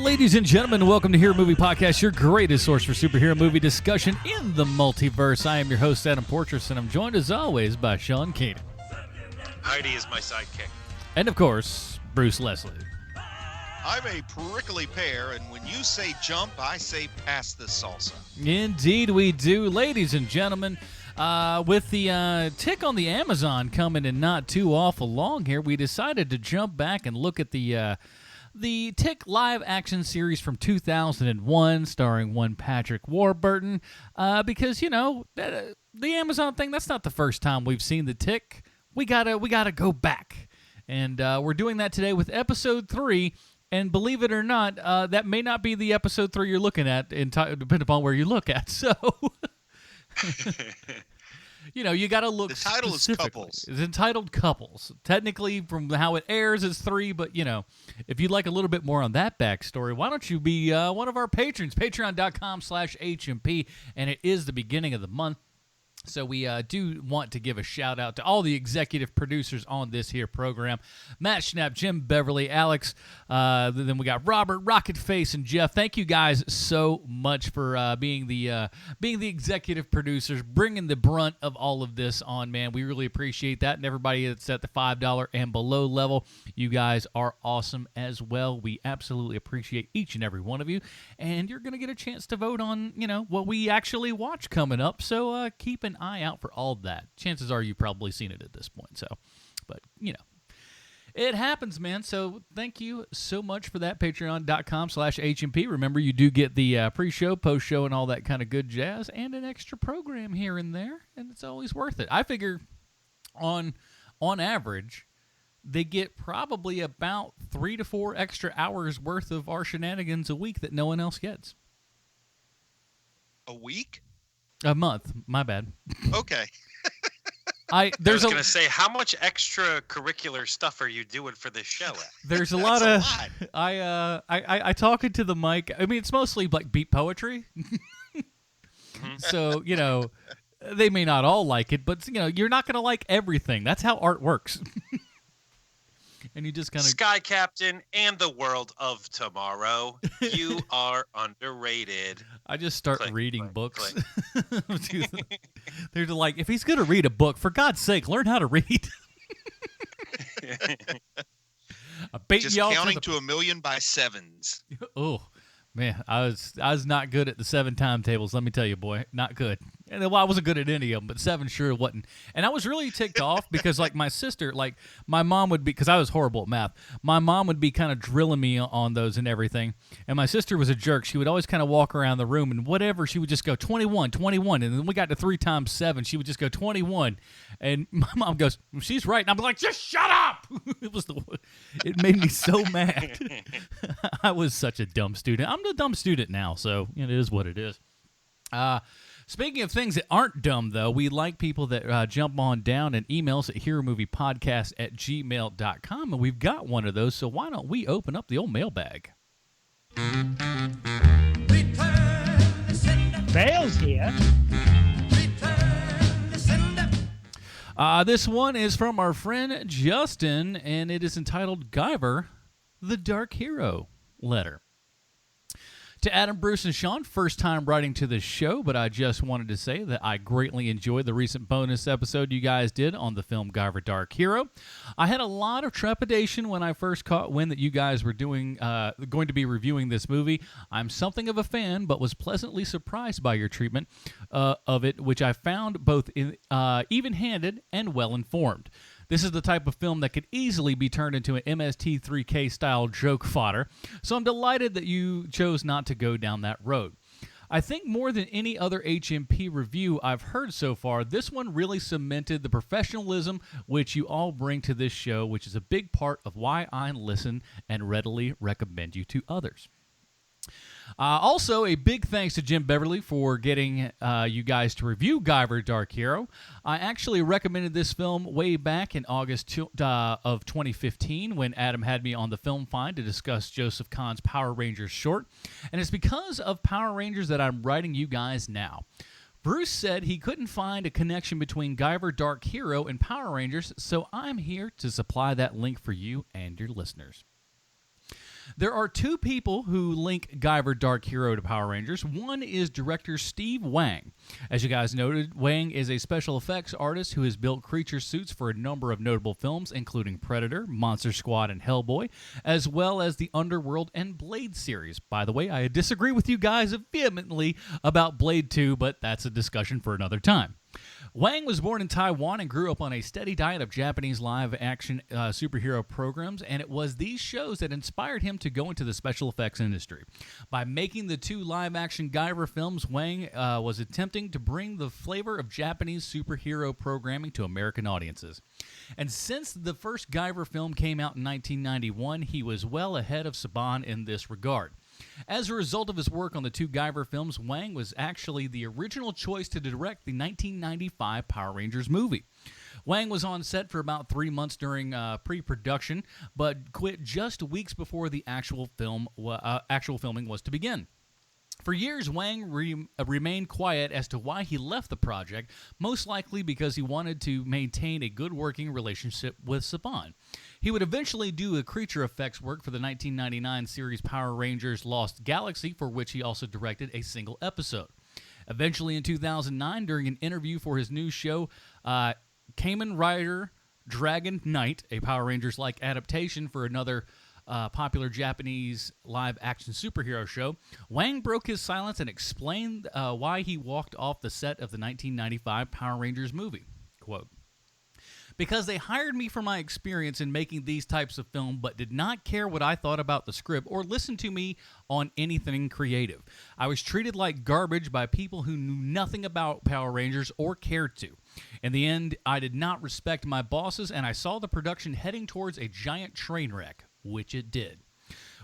Ladies and gentlemen, welcome to Hero Movie Podcast, your greatest source for superhero movie discussion in the multiverse. I am your host, Adam Portress, and I'm joined as always by Sean Keenan. Heidi is my sidekick. And of course, Bruce Leslie. I'm a prickly pear, and when you say jump, I say pass the salsa. Indeed we do. Ladies and gentlemen, with the tick on the Amazon coming in not too awful long here, we decided to jump back and look at the Tick live-action series from 2001 starring one Patrick Warburton because, you know, the Amazon thing, that's not the first time we've seen the Tick. We gotta go back. And we're doing that today with Episode 3. And believe it or not, that may not be the Episode 3 you're looking at, depending upon where you look at. So, you know, you got to look. The title is Couples. It's entitled Couples. Technically, from how it airs, it's 3. But, you know, if you'd like a little bit more on that backstory, why don't you be one of our patrons? Patreon.com/HMP. And it is the beginning of the month. So we do want to give a shout-out to all the executive producers on this here program. Matt Schnapp, Jim Beverly, Alex, then we got Robert, RocketFace, and Jeff. Thank you guys so much for being the executive producers, bringing the brunt of all of this on, man. We really appreciate that. And everybody that's at the $5 and below level, you guys are awesome as well. We absolutely appreciate each and every one of you. And you're going to get a chance to vote on, you know, what we actually watch coming up. So keep an eye out for all that. Chances are you've probably seen it at this point. So, but, you know, it happens, man. So thank you so much for that. Patreon.com/HMP. Remember, you do get the pre-show, post-show, and all that kind of good jazz, and an extra program here and there, and it's always worth it. I figure on average, they get probably about 3 to 4 extra hours worth of our shenanigans a week that no one else gets. A week? A month. My bad. Okay. I was going to say, how much extracurricular stuff are you doing for this show? There's a lot of. I talking to the mic. I mean, it's mostly like beat poetry. So, you know, they may not all like it, but, you know, you're not going to like everything. That's how art works. And you just kind of Sky Captain and the World of Tomorrow. You are underrated. I just start reading books. They're like, if he's going to read a book, for God's sake, learn how to read. Just counting to 1,000,000 by sevens. Oh, man, I was not good at the 7 timetables. Let me tell you, boy, not good. And well, I wasn't good at any of them, but 7 sure wasn't. And I was really ticked off because, like, my sister, like, my mom would be, because I was horrible at math, my mom would be kind of drilling me on those and everything. And my sister was a jerk. She would always kind of walk around the room and whatever, she would just go 21, 21. And then we got to 3 times 7. She would just go 21. And my mom goes, she's right. And I'm like, just shut up. It made me so mad. I was such a dumb student. I'm a dumb student now, so it is what it is. Speaking of things that aren't dumb, though, we like people that jump on down and email us at heromoviepodcast@gmail.com, and we've got one of those, so why don't we open up the old mailbag? Bale's here. This one is from our friend Justin, and it is entitled Guyver, the Dark Hero Letter. To Adam, Bruce, and Sean, first time writing to the show, but I just wanted to say that I greatly enjoyed the recent bonus episode you guys did on the film Guyver Dark Hero. I had a lot of trepidation when I first caught wind that you guys were going to be reviewing this movie. I'm something of a fan, but was pleasantly surprised by your treatment of it, which I found both even-handed and well-informed. This is the type of film that could easily be turned into an MST3K-style joke fodder, so I'm delighted that you chose not to go down that road. I think more than any other HMP review I've heard so far, this one really cemented the professionalism which you all bring to this show, which is a big part of why I listen and readily recommend you to others. Also, a big thanks to Jim Beverly for getting you guys to review Guyver Dark Hero. I actually recommended this film way back in August of 2015 when Adam had me on the Film Find to discuss Joseph Kahn's Power Rangers short. And it's because of Power Rangers that I'm writing you guys now. Bruce said he couldn't find a connection between Guyver Dark Hero and Power Rangers, so I'm here to supply that link for you and your listeners. There are two people who link Guyver Dark Hero to Power Rangers. One is director Steve Wang. As you guys noted, Wang is a special effects artist who has built creature suits for a number of notable films, including Predator, Monster Squad, and Hellboy, as well as the Underworld and Blade series. By the way, I disagree with you guys vehemently about Blade 2, but that's a discussion for another time. Wang was born in Taiwan and grew up on a steady diet of Japanese live-action superhero programs, and it was these shows that inspired him to go into the special effects industry. By making the two live-action Guyver films, Wang was attempting to bring the flavor of Japanese superhero programming to American audiences. And since the first Guyver film came out in 1991, he was well ahead of Saban in this regard. As a result of his work on the two Guyver films, Wang was actually the original choice to direct the 1995 Power Rangers movie. Wang was on set for about 3 months during pre-production, but quit just weeks before the actual filming was to begin. For years, Wang remained quiet as to why he left the project, most likely because he wanted to maintain a good working relationship with Saban. He would eventually do a creature effects work for the 1999 series Power Rangers Lost Galaxy, for which he also directed a single episode. Eventually, in 2009, during an interview for his new show, Kamen Rider Dragon Knight, a Power Rangers-like adaptation for another popular Japanese live-action superhero show, Wang broke his silence and explained why he walked off the set of the 1995 Power Rangers movie. Quote, "Because they hired me for my experience in making these types of film, but did not care what I thought about the script or listen to me on anything creative. I was treated like garbage by people who knew nothing about Power Rangers or cared to. In the end, I did not respect my bosses, and I saw the production heading towards a giant train wreck, which it did."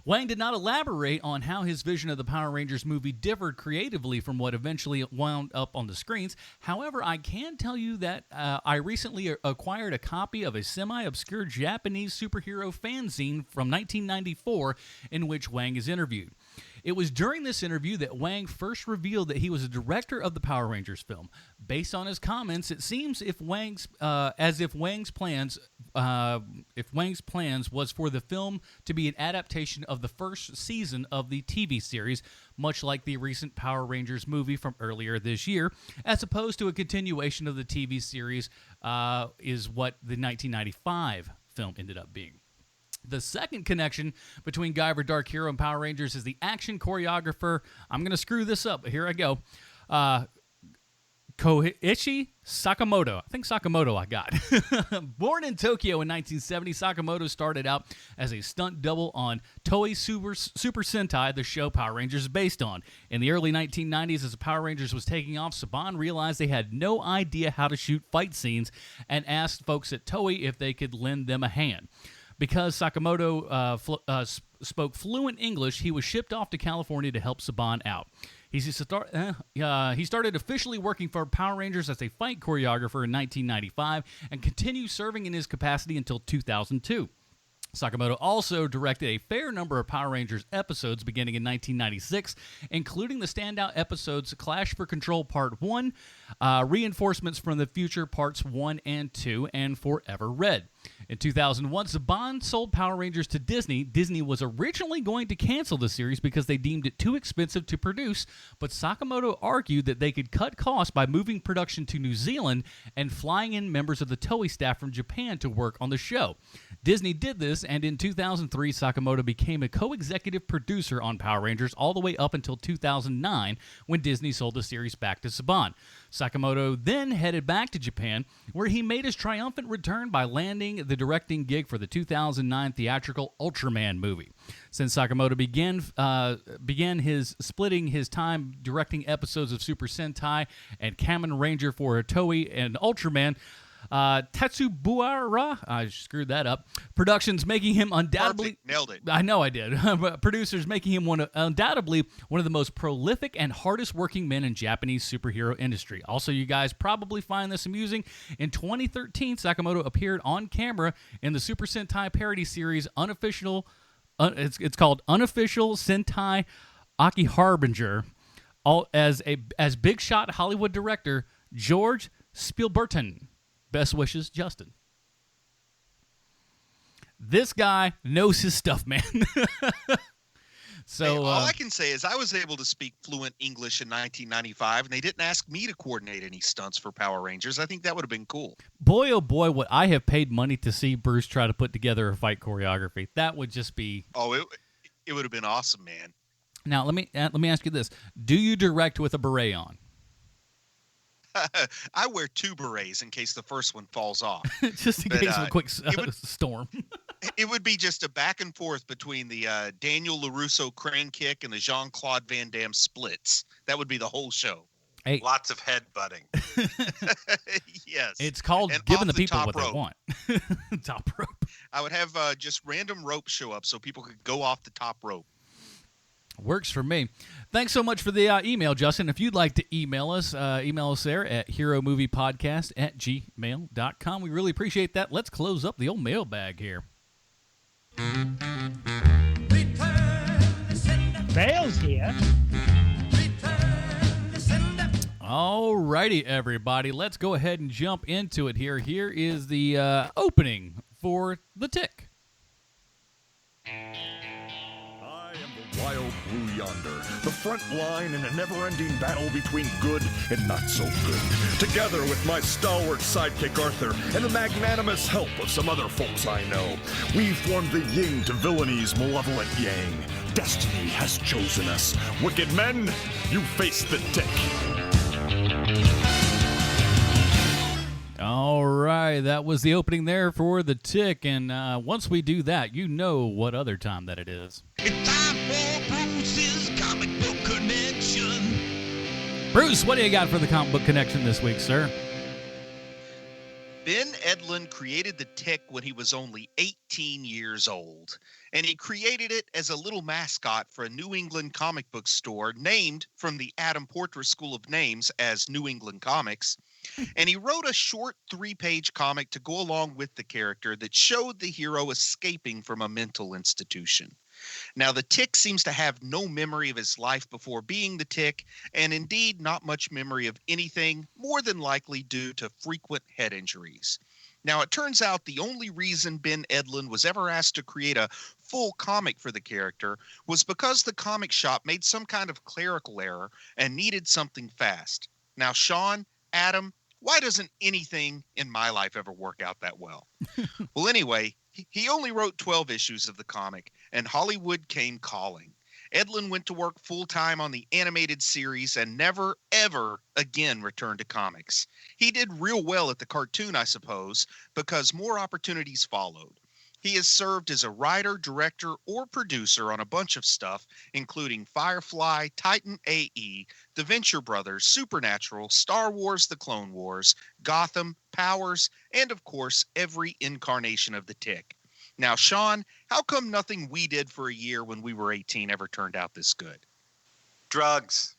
Wang did not elaborate on how his vision of the Power Rangers movie differed creatively from what eventually wound up on the screens. However, I can tell you that I recently acquired a copy of a semi-obscure Japanese superhero fanzine from 1994 in which Wang is interviewed. It was during this interview that Wang first revealed that he was a director of the Power Rangers film. Based on his comments, it seems if Wang's plans was for the film to be an adaptation of the first season of the TV series, much like the recent Power Rangers movie from earlier this year, as opposed to a continuation of the TV series, is what the 1995 film ended up being. The second connection between Guyver Dark Hero and Power Rangers is the action choreographer. I'm going to screw this up, but here I go. Koichi Sakamoto. I think Sakamoto I got. Born in Tokyo in 1970, Sakamoto started out as a stunt double on Toei Super Sentai, the show Power Rangers is based on. In the early 1990s, as the Power Rangers was taking off, Saban realized they had no idea how to shoot fight scenes and asked folks at Toei if they could lend them a hand. Because Sakamoto spoke fluent English, he was shipped off to California to help Saban out. He started officially working for Power Rangers as a fight choreographer in 1995 and continued serving in his capacity until 2002. Sakamoto also directed a fair number of Power Rangers episodes beginning in 1996, including the standout episodes Clash for Control Part 1, Reinforcements from the Future Parts 1 and 2, and Forever Red. In 2001, Saban sold Power Rangers to Disney. Disney was originally going to cancel the series because they deemed it too expensive to produce, but Sakamoto argued that they could cut costs by moving production to New Zealand and flying in members of the Toei staff from Japan to work on the show. Disney did this, and in 2003, Sakamoto became a co-executive producer on Power Rangers all the way up until 2009, when Disney sold the series back to Saban. Sakamoto then headed back to Japan, where he made his triumphant return by landing the directing gig for the 2009 theatrical Ultraman movie. Since Sakamoto began his splitting his time directing episodes of Super Sentai and Kamen Rider for Toei and Ultraman, Tetsubuara, I screwed that up, productions making him undoubtedly... Perfect. Nailed it. I know I did. Producers making him undoubtedly one of the most prolific and hardest working men in Japanese superhero industry. Also, you guys probably find this amusing. In 2013, Sakamoto appeared on camera in the Super Sentai parody series it's called Unofficial Sentai Aki Harbinger, as big shot Hollywood director George Spielberton. Best wishes, Justin. This guy knows his stuff, man. So hey, all I can say is I was able to speak fluent English in 1995, and they didn't ask me to coordinate any stunts for Power Rangers. I think that would have been cool. Boy, oh boy, would I have paid money to see Bruce try to put together a fight choreography. That would just be... Oh, it would have been awesome, man. Now, let me ask you this. Do you direct with a beret on? I wear 2 berets in case the first one falls off. Just in case of a quick storm. It would be just a back and forth between the Daniel LaRusso crane kick and the Jean-Claude Van Damme splits. That would be the whole show. Hey. Lots of head butting. Yes. It's called and giving the people what rope. they want. Top rope. I would have just random ropes show up so people could go off the top rope. Works for me. Thanks so much for the email, Justin. If you'd like to email us there at heromoviepodcast@gmail.com. We really appreciate that. Let's close up the old mailbag here. Bale's here. All righty, everybody. Let's go ahead and jump into it here. Here is the opening for The Tick. Wild blue yonder, the front line in a never-ending battle between good and not so good. Together with my stalwart sidekick Arthur and the magnanimous help of some other folks I know, we formed the yin to villainy,'s malevolent yang. Destiny has chosen us. Wicked men, you face the Tick. All right, that was the opening there for The Tick, and once we do that, you know what other time that it is. It's time for Bruce's Comic Book Connection. Bruce, what do you got for the Comic Book Connection this week, sir? Ben Edlund created the Tick when he was only 18 years old, and he created it as a little mascot for a New England comic book store named from the Adam Porter School of Names as New England Comics. And he wrote a short 3-page comic to go along with the character that showed the hero escaping from a mental institution. Now, the Tick seems to have no memory of his life before being the Tick, and indeed not much memory of anything, more than likely due to frequent head injuries. Now, it turns out the only reason Ben Edlund was ever asked to create a full comic for the character was because the comic shop made some kind of clerical error and needed something fast. Now, Sean, Adam, why doesn't anything in my life ever work out that well? Well, anyway, he only wrote 12 issues of the comic, and Hollywood came calling. Edlund went to work full-time on the animated series and never, ever again returned to comics. He did real well at the cartoon, I suppose, because more opportunities followed. He has served as a writer, director, or producer on a bunch of stuff, including Firefly, Titan AE, The Venture Brothers, Supernatural, Star Wars, The Clone Wars, Gotham, Powers, and of course, every incarnation of the Tick. Now, Sean, how come nothing we did for a year when we were 18 ever turned out this good? Drugs.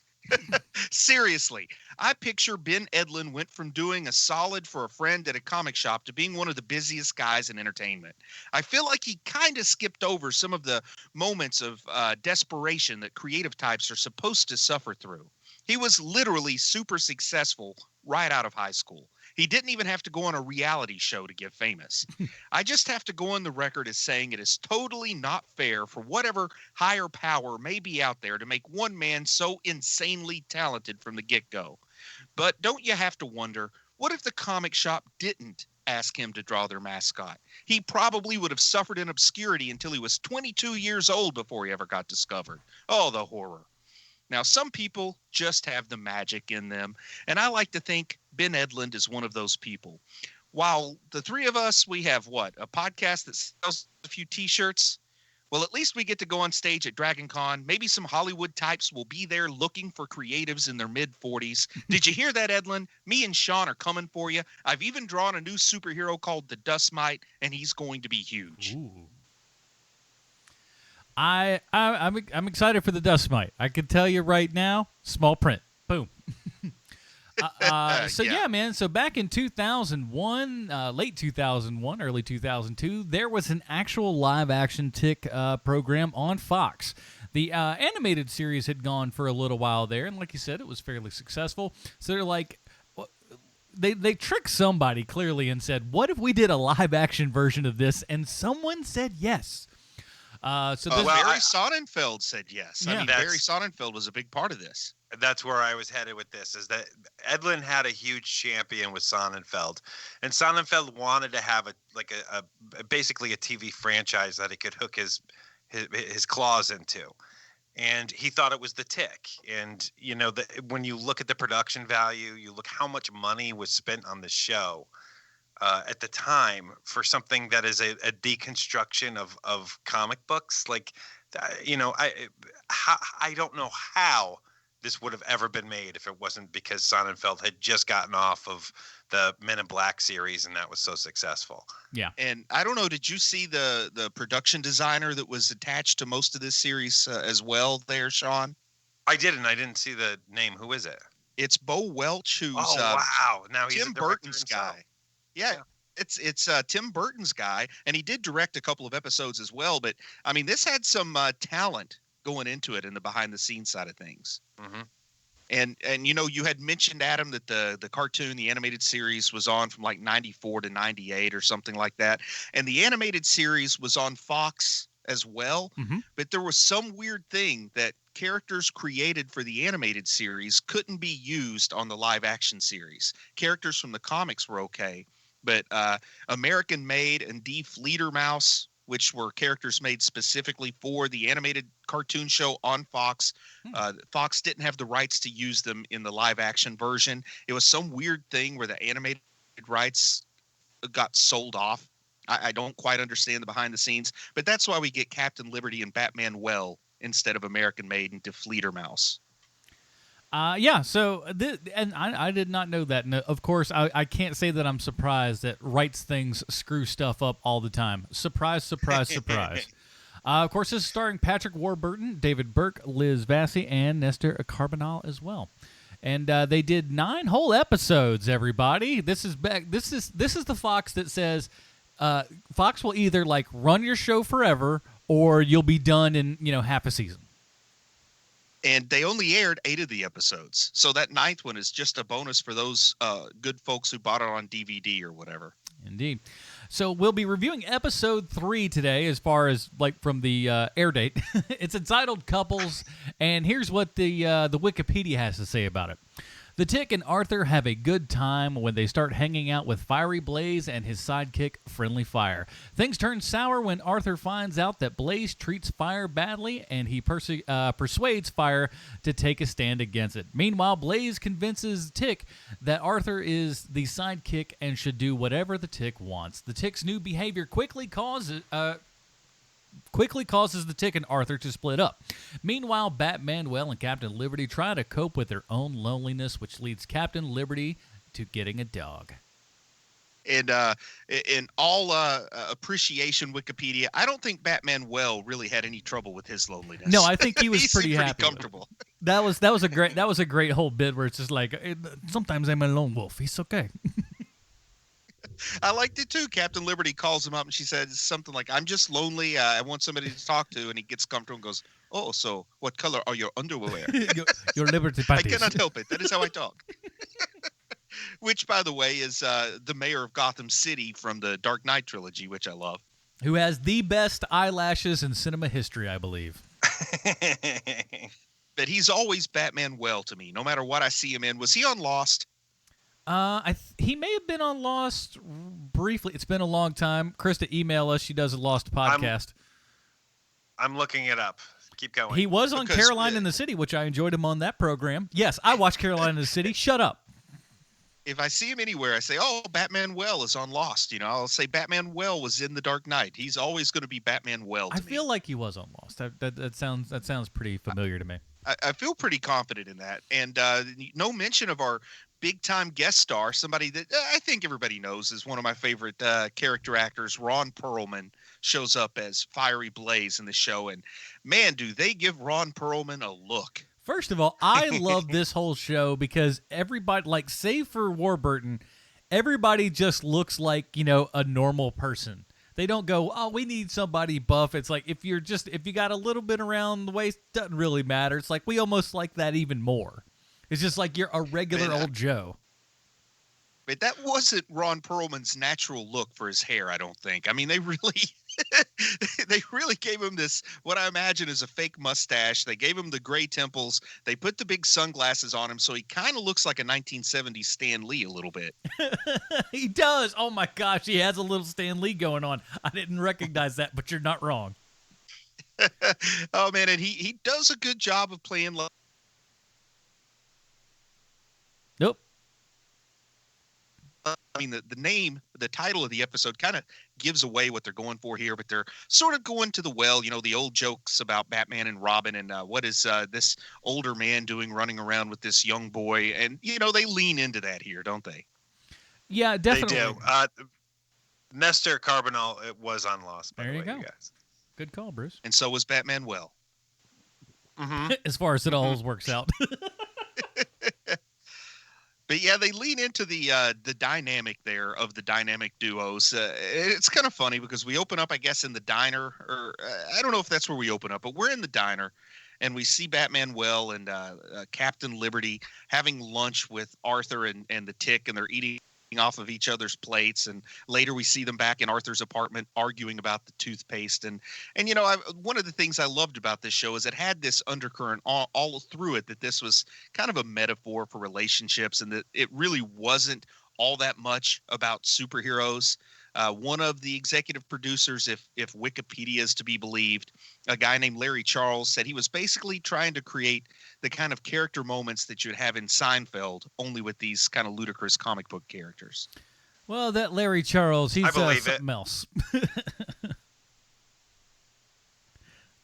Seriously, I picture Ben Edlund went from doing a solid for a friend at a comic shop to being one of the busiest guys in entertainment. I feel like he kind of skipped over some of the moments of desperation that creative types are supposed to suffer through. He was literally super successful right out of high school. He didn't even have to go on a reality show to get famous. I just have to go on the record as saying it is totally not fair for whatever higher power may be out there to make one man so insanely talented from the get-go. But don't you have to wonder, what if the comic shop didn't ask him to draw their mascot? He probably would have suffered in obscurity until he was 22 years old before he ever got discovered. Oh, the horror. Now, some people just have the magic in them, and I like to think Ben Edlund is one of those people. While the three of us, we have what? A podcast that sells a few t-shirts? Well, at least we get to go on stage at Dragon Con. Maybe some Hollywood types will be there looking for creatives in their mid-40s. Did you hear that, Edlund? Me and Sean are coming for you. I've even drawn a new superhero called the Dust Mite, and he's going to be huge. Ooh. I'm excited for the Dust Mite. I can tell you right now, small print. Boom. Yeah, man. So back in 2001, late 2001, early 2002, there was an actual live-action Tick program on Fox. The animated series had gone for a little while there, and like you said, it was fairly successful. So they're like, they tricked somebody clearly and said, "What if we did a live action version of this?" And someone said yes. Barry Sonnenfeld said yes. Yeah. Barry Sonnenfeld was a big part of this. That's where I was headed with this, is that Edlund had a huge champion with Sonnenfeld, and Sonnenfeld wanted to have basically a TV franchise that he could hook his claws into, and he thought it was The Tick. And when you look at the production value, you look how much money was spent on the show at the time for something that is a deconstruction of comic books. I don't know how this would have ever been made if it wasn't because Sonnenfeld had just gotten off of the Men in Black series, and that was so successful. Yeah. And I don't know, did you see the production designer that was attached to most of this series as well there, Sean? I didn't. I didn't see the name. Who is it? It's Bo Welch, who's wow. Now he's Tim Burton's guy. Yeah. It's Tim Burton's guy, and he did direct a couple of episodes as well. But I mean, this had some talent going into it in the behind-the-scenes side of things. Mm-hmm. And you had mentioned, Adam, that the cartoon, the animated series, was on from like 94 to 98 or something like that, and the animated series was on Fox as well. Mm-hmm. But there was some weird thing that characters created for the animated series couldn't be used on the live-action series. Characters from the comics were okay. But American Made and Die Fledermaus, which were characters made specifically for the animated cartoon show on Fox, Fox didn't have the rights to use them in the live-action version. It was some weird thing where the animated rights got sold off. I don't quite understand the behind the scenes, but that's why we get Captain Liberty and Batmanuel instead of American Made and Die Fledermaus. Yeah, so, and I did not know that. And of course, I can't say that I'm surprised that Wrights things screw stuff up all the time. Surprise, surprise, surprise. Of course, this is starring Patrick Warburton, David Burke, Liz Vassy, and Nestor Carbonell as well. And they did 9 whole episodes, everybody. This is the Fox that says Fox will either like run your show forever or you'll be done in half a season. And they only aired 8 of the episodes. So that 9th one is just a bonus for those good folks who bought it on DVD or whatever. Indeed. So we'll be reviewing episode 3 today as far as like from the air date. It's entitled Couples, and here's what the Wikipedia has to say about it. The Tick and Arthur have a good time when they start hanging out with Fiery Blaze and his sidekick, Friendly Fire. Things turn sour when Arthur finds out that Blaze treats Fire badly, and he persuades Fire to take a stand against it. Meanwhile, Blaze convinces Tick that Arthur is the sidekick and should do whatever the Tick wants. The Tick's new behavior quickly causes the Tick and Arthur to split up. Meanwhile, Batmanuel and Captain Liberty try to cope with their own loneliness, which leads Captain Liberty to getting a dog. And in all appreciation, Wikipedia, I don't think Batmanuel really had any trouble with his loneliness. No, I think he was pretty happy. Comfortable. That was a great whole bit where it's just like, sometimes I'm a lone wolf. He's okay. I liked it too. Captain Liberty calls him up and she says something like, "I'm just lonely. I want somebody to talk to." And he gets comfortable and goes, "Oh, so what color are your underwear?" your Liberty I patties. cannot help it. That is how I talk. Which, by the way, is the mayor of Gotham City from the Dark Knight trilogy, which I love. Who has the best eyelashes in cinema history, I believe. But he's always Batmanuel to me, no matter what I see him in. Was he on Lost? He may have been on Lost briefly. It's been a long time. Krista, email us. She does a Lost podcast. I'm looking it up. Keep going. He was on Caroline in the City, which I enjoyed him on that program. Yes, I watched Caroline in the City. Shut up. If I see him anywhere, I say, "Oh, Batmanuel is on Lost." I'll say Batmanuel was in The Dark Knight. He's always going to be Batmanuel to me. I feel like he was on Lost. That sounds pretty familiar to me. I feel pretty confident in that. And no mention of our big-time guest star, somebody that I think everybody knows is one of my favorite character actors, Ron Perlman, shows up as Fiery Blaze in the show. And, man, do they give Ron Perlman a look. First of all, I love this whole show because everybody, like, save for Warburton, everybody just looks like, a normal person. They don't go, "Oh, we need somebody buff." It's like, if you got a little bit around the waist, doesn't really matter. It's like, we almost like that even more. It's just like you're a regular old Joe. But that wasn't Ron Perlman's natural look for his hair, I don't think. I mean, they really gave him this, what I imagine is a fake mustache. They gave him the gray temples. They put the big sunglasses on him, so he kind of looks like a 1970s Stan Lee a little bit. He does. Oh my gosh, he has a little Stan Lee going on. I didn't recognize that, but you're not wrong. Oh man, and he does a good job of playing. Nope. I mean, the title of the episode kind of gives away what they're going for here, but they're sort of going to the well, you know, the old jokes about Batman and Robin and what is this older man doing running around with this young boy. And, you know, they lean into that here, don't they? Yeah, definitely. They do. Nestor Carbonell was on Lost, by there the you way, go. you guys. Good call, Bruce. And so was Batmanuel. Mm-hmm. As far as it all works out. But yeah, they lean into the dynamic there of the dynamic duos. It's kind of funny because we open up, I guess, in the diner, or I don't know if that's where we open up, but we're in the diner, and we see Batmanuel and Captain Liberty having lunch with Arthur and the Tick, and they're eating off of each other's plates. And later we see them back in Arthur's apartment arguing about the toothpaste. And you know, one of the things I loved about this show is it had this undercurrent all through it, that this was kind of a metaphor for relationships, and that it really wasn't all that much about superheroes. One of the executive producers, if Wikipedia is to be believed, a guy named Larry Charles, said he was basically trying to create the kind of character moments that you'd have in Seinfeld, only with these kind of ludicrous comic book characters. Well, that Larry Charles, he's something else.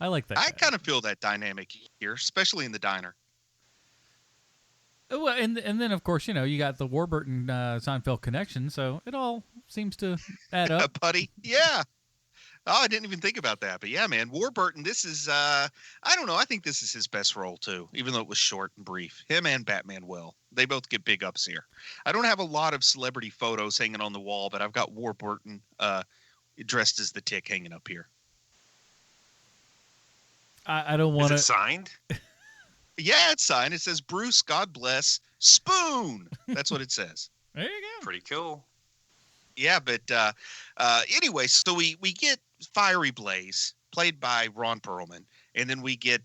I like that. I kind of feel that dynamic here, especially in the diner. Well, and then of course, you know, you got the Warburton Seinfeld connection, so it all seems to add up. Buddy, yeah. Oh, I didn't even think about that, but yeah, man, Warburton. This is, I don't know. I think this is his best role too, even though it was short and brief. Him and Batmanuel, they both get big ups here. I don't have a lot of celebrity photos hanging on the wall, but I've got Warburton dressed as the Tick hanging up here. I don't want to. Is it signed? Yeah, it's signed. It says, Bruce, God bless, Spoon. That's what it says. There you go. Pretty cool. Yeah, but anyway, so we get Fiery Blaze, played by Ron Perlman, and then we get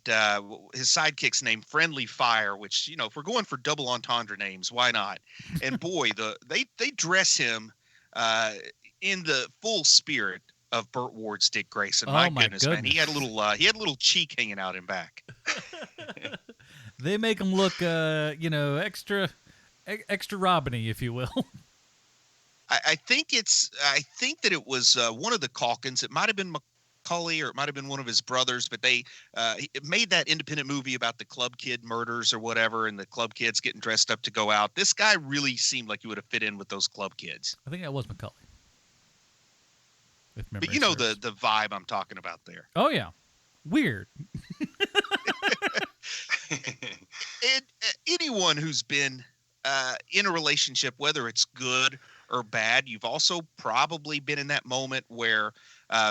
his sidekick's name, Friendly Fire, which, you know, if we're going for double entendre names, why not? And boy, they dress him in the full spirit of Burt Ward's Dick Grayson. My goodness, man, he had a little cheek hanging out in back. They make him look, you know, extra Robin-y, if you will. I think that it was one of the Calkins. It might have been Macaulay, or it might have been one of his brothers, but they made that independent movie about the club kid murders or whatever, and the club kids getting dressed up to go out. This guy really seemed like he would have fit in with those club kids. I think that was Macaulay. But you know the vibe I'm talking about there. Oh yeah, weird. And anyone who's been in a relationship, whether it's good or bad, you've also probably been in that moment where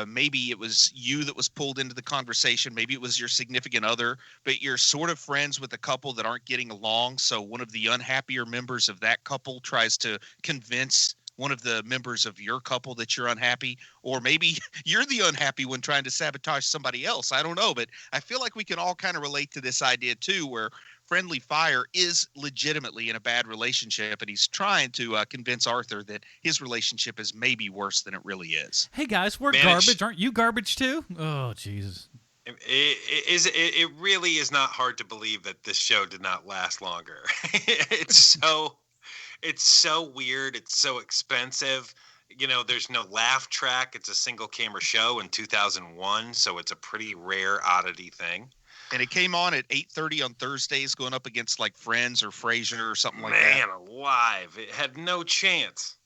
maybe it was you that was pulled into the conversation. Maybe it was your significant other, but you're sort of friends with a couple that aren't getting along. So one of the unhappier members of that couple tries to convince one of the members of your couple that you're unhappy, or maybe you're the unhappy one trying to sabotage somebody else. I don't know, but I feel like we can all kind of relate to this idea too, where Friendly Fire is legitimately in a bad relationship, and he's trying to convince Arthur that his relationship is maybe worse than it really is. Hey guys, we're garbage. Aren't you garbage too? Oh, Jesus. It really is not hard to believe that this show did not last longer. It's so weird. It's so expensive. You know, there's no laugh track. It's a single camera show in 2001, so it's a pretty rare oddity thing. And it came on at 8:30 on Thursdays, going up against like Friends or Frasier or something like that. Man alive. It had no chance.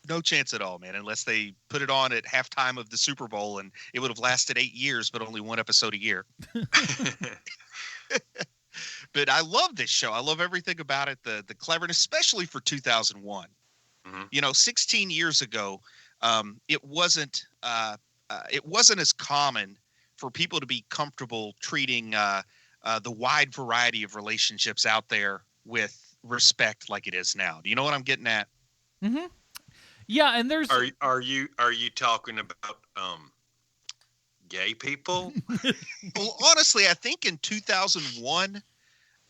No chance at all, man, unless they put it on at halftime of the Super Bowl, and it would have lasted 8 years, but only one episode a year. But I love this show. I love everything about it, the cleverness, especially for 2001. Mm-hmm. You know, 16 years ago, it wasn't as common for people to be comfortable treating the wide variety of relationships out there with respect like it is now. Do you know what I'm getting at? Mm-hmm. Yeah, and there's are you talking about gay people? Well, honestly, I think in 2001,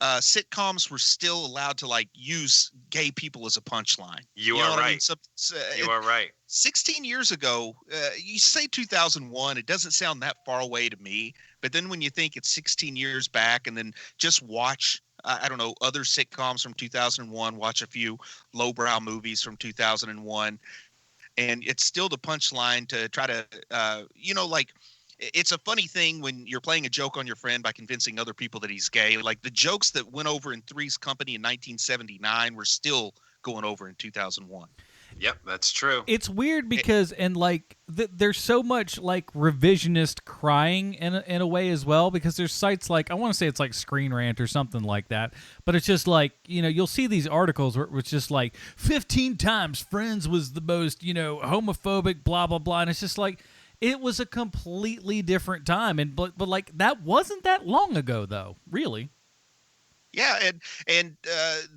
sitcoms were still allowed to like use gay people as a punchline. You know are what I mean? right. So, You are right. 16 years ago, you say 2001, it doesn't sound that far away to me. But then when you think it's 16 years back and then just watch, I don't know, other sitcoms from 2001, watch a few lowbrow movies from 2001, and it's still the punchline to try to, like, it's a funny thing when you're playing a joke on your friend by convincing other people that he's gay. Like the jokes that went over in Three's Company in 1979 were still going over in 2001. Yep, that's true. It's weird because there's so much like revisionist crying in a way as well, because there's sites like, I want to say it's like Screen Rant or something like that, but it's just like, you'll see these articles where it's just like 15 times Friends was the most homophobic blah blah blah, and it's just like, it was a completely different time, but like that wasn't that long ago though, really. Yeah, and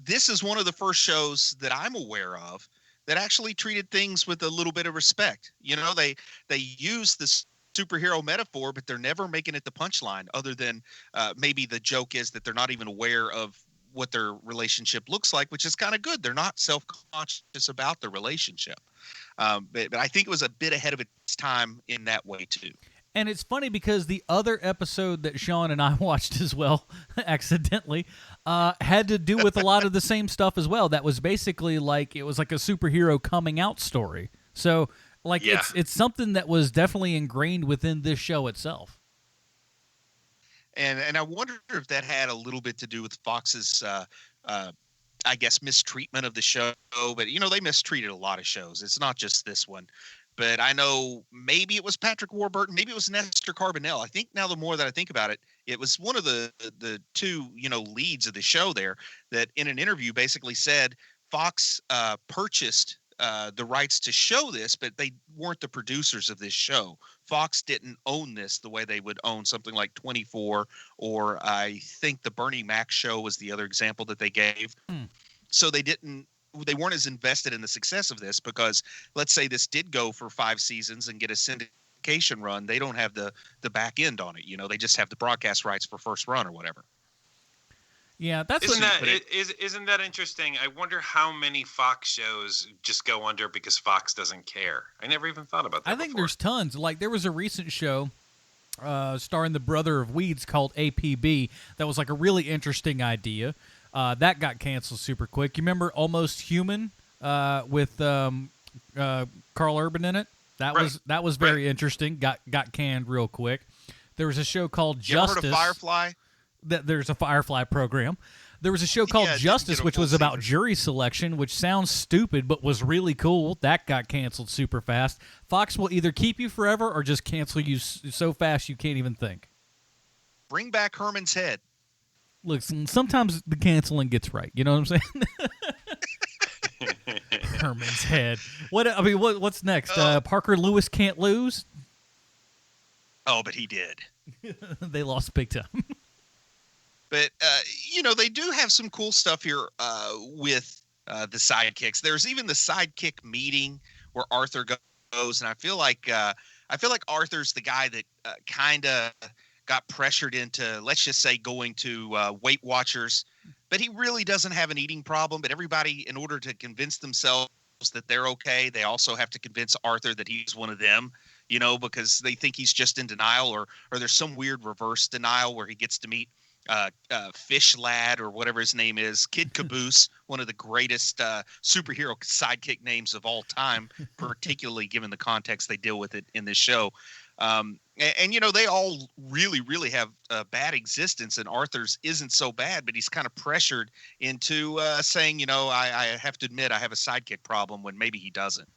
this is one of the first shows that I'm aware of that actually treated things with a little bit of respect. They use this superhero metaphor, but they're never making it the punchline, other than maybe the joke is that they're not even aware of what their relationship looks like, which is kind of good. They're not self-conscious about the relationship. But I think it was a bit ahead of its time in that way too. And it's funny because the other episode that Sean and I watched as well, accidentally, had to do with a lot of the same stuff as well. That was basically like, it was like a superhero coming out story. So like, Yeah. it's something that was definitely ingrained within this show itself. And I wonder if that had a little bit to do with Fox's, I guess, mistreatment of the show. But, they mistreated a lot of shows. It's not just this one. But I know maybe it was Patrick Warburton. Maybe it was Nestor Carbonell. I think now the more that I think about it, it was one of the two, leads of the show there that in an interview basically said Fox purchased the rights to show this, but they weren't the producers of this show. Fox didn't own this the way they would own something like 24, or I think the Bernie Mac show was the other example that they gave. So they weren't as invested in the success of this, because let's say this did go for 5 seasons and get a syndication run. They don't have the back end on it. They just have the broadcast rights for first run or whatever. Yeah, that's isn't that interesting? I wonder how many Fox shows just go under because Fox doesn't care. I never even thought about that. I think before. there's tons. Like there was a recent show starring the brother of Weeds called APB that was like a really interesting idea. That got canceled super quick. You remember Almost Human with Carl Urban in it? That was very interesting. Got canned real quick. There was a show called Justice. You ever heard of Firefly? There's a Firefly program. There was a show called Justice, which was about jury selection, which sounds stupid but was really cool. That got canceled super fast. Fox will either keep you forever or just cancel you so fast you can't even think. Bring back Herman's Head. Look, sometimes the canceling gets right. You know what I'm saying? Herman's Head. What's next? Parker Lewis Can't Lose? Oh, but he did. They lost big time. But, they do have some cool stuff here with the sidekicks. There's even the sidekick meeting where Arthur goes, and I feel like Arthur's the guy that kind of got pressured into, let's just say, going to Weight Watchers. But he really doesn't have an eating problem. But everybody, in order to convince themselves that they're okay, they also have to convince Arthur that he's one of them, because they think he's just in denial, or there's some weird reverse denial where he gets to meet Fish Lad or whatever his name is, Kid Caboose, one of the greatest superhero sidekick names of all time, particularly given the context they deal with it in this show. And they all really, really have a bad existence, and Arthur's isn't so bad, but he's kind of pressured into saying, I have to admit I have a sidekick problem, when maybe he doesn't.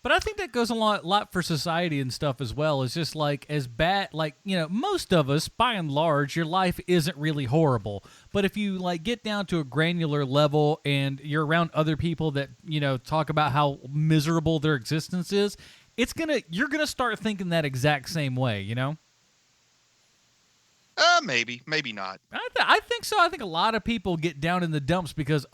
But I think that goes a lot for society and stuff as well. It's just like as bad, like, most of us, by and large, your life isn't really horrible. But if you like get down to a granular level and you're around other people that, talk about how miserable their existence is, you're gonna start thinking that exact same way, Maybe not. I think so. I think a lot of people get down in the dumps because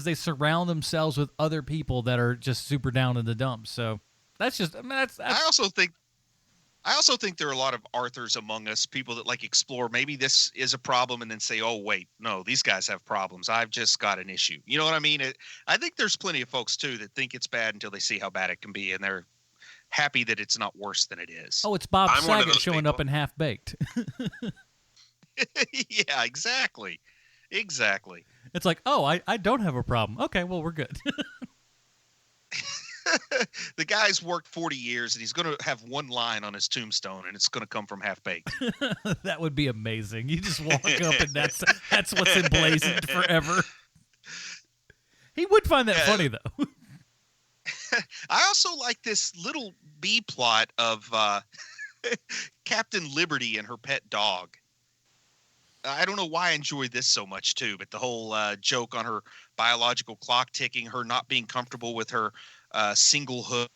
they surround themselves with other people that are just super down in the dumps. So that's just. I mean, that's I also think there are a lot of Arthurs among us, people that like explore. Maybe this is a problem, and then say, "Oh, wait, no, these guys have problems. I've just got an issue." You know what I mean? I think there's plenty of folks too that think it's bad until they see how bad it can be, and they're happy that it's not worse than it is. Oh, it's Bob I'm one of Saget those showing up people. in Half Baked. Yeah, exactly. It's like, oh, I don't have a problem. Okay, well, we're good. The guy's worked 40 years, and he's going to have one line on his tombstone, and it's going to come from Half Baked. That would be amazing. You just walk up, and that's what's emblazoned forever. He would find that funny, though. I also like this little B plot of Captain Liberty and her pet dog. I don't know why I enjoyed this so much too, but the whole joke on her biological clock ticking, her not being comfortable with her singlehood,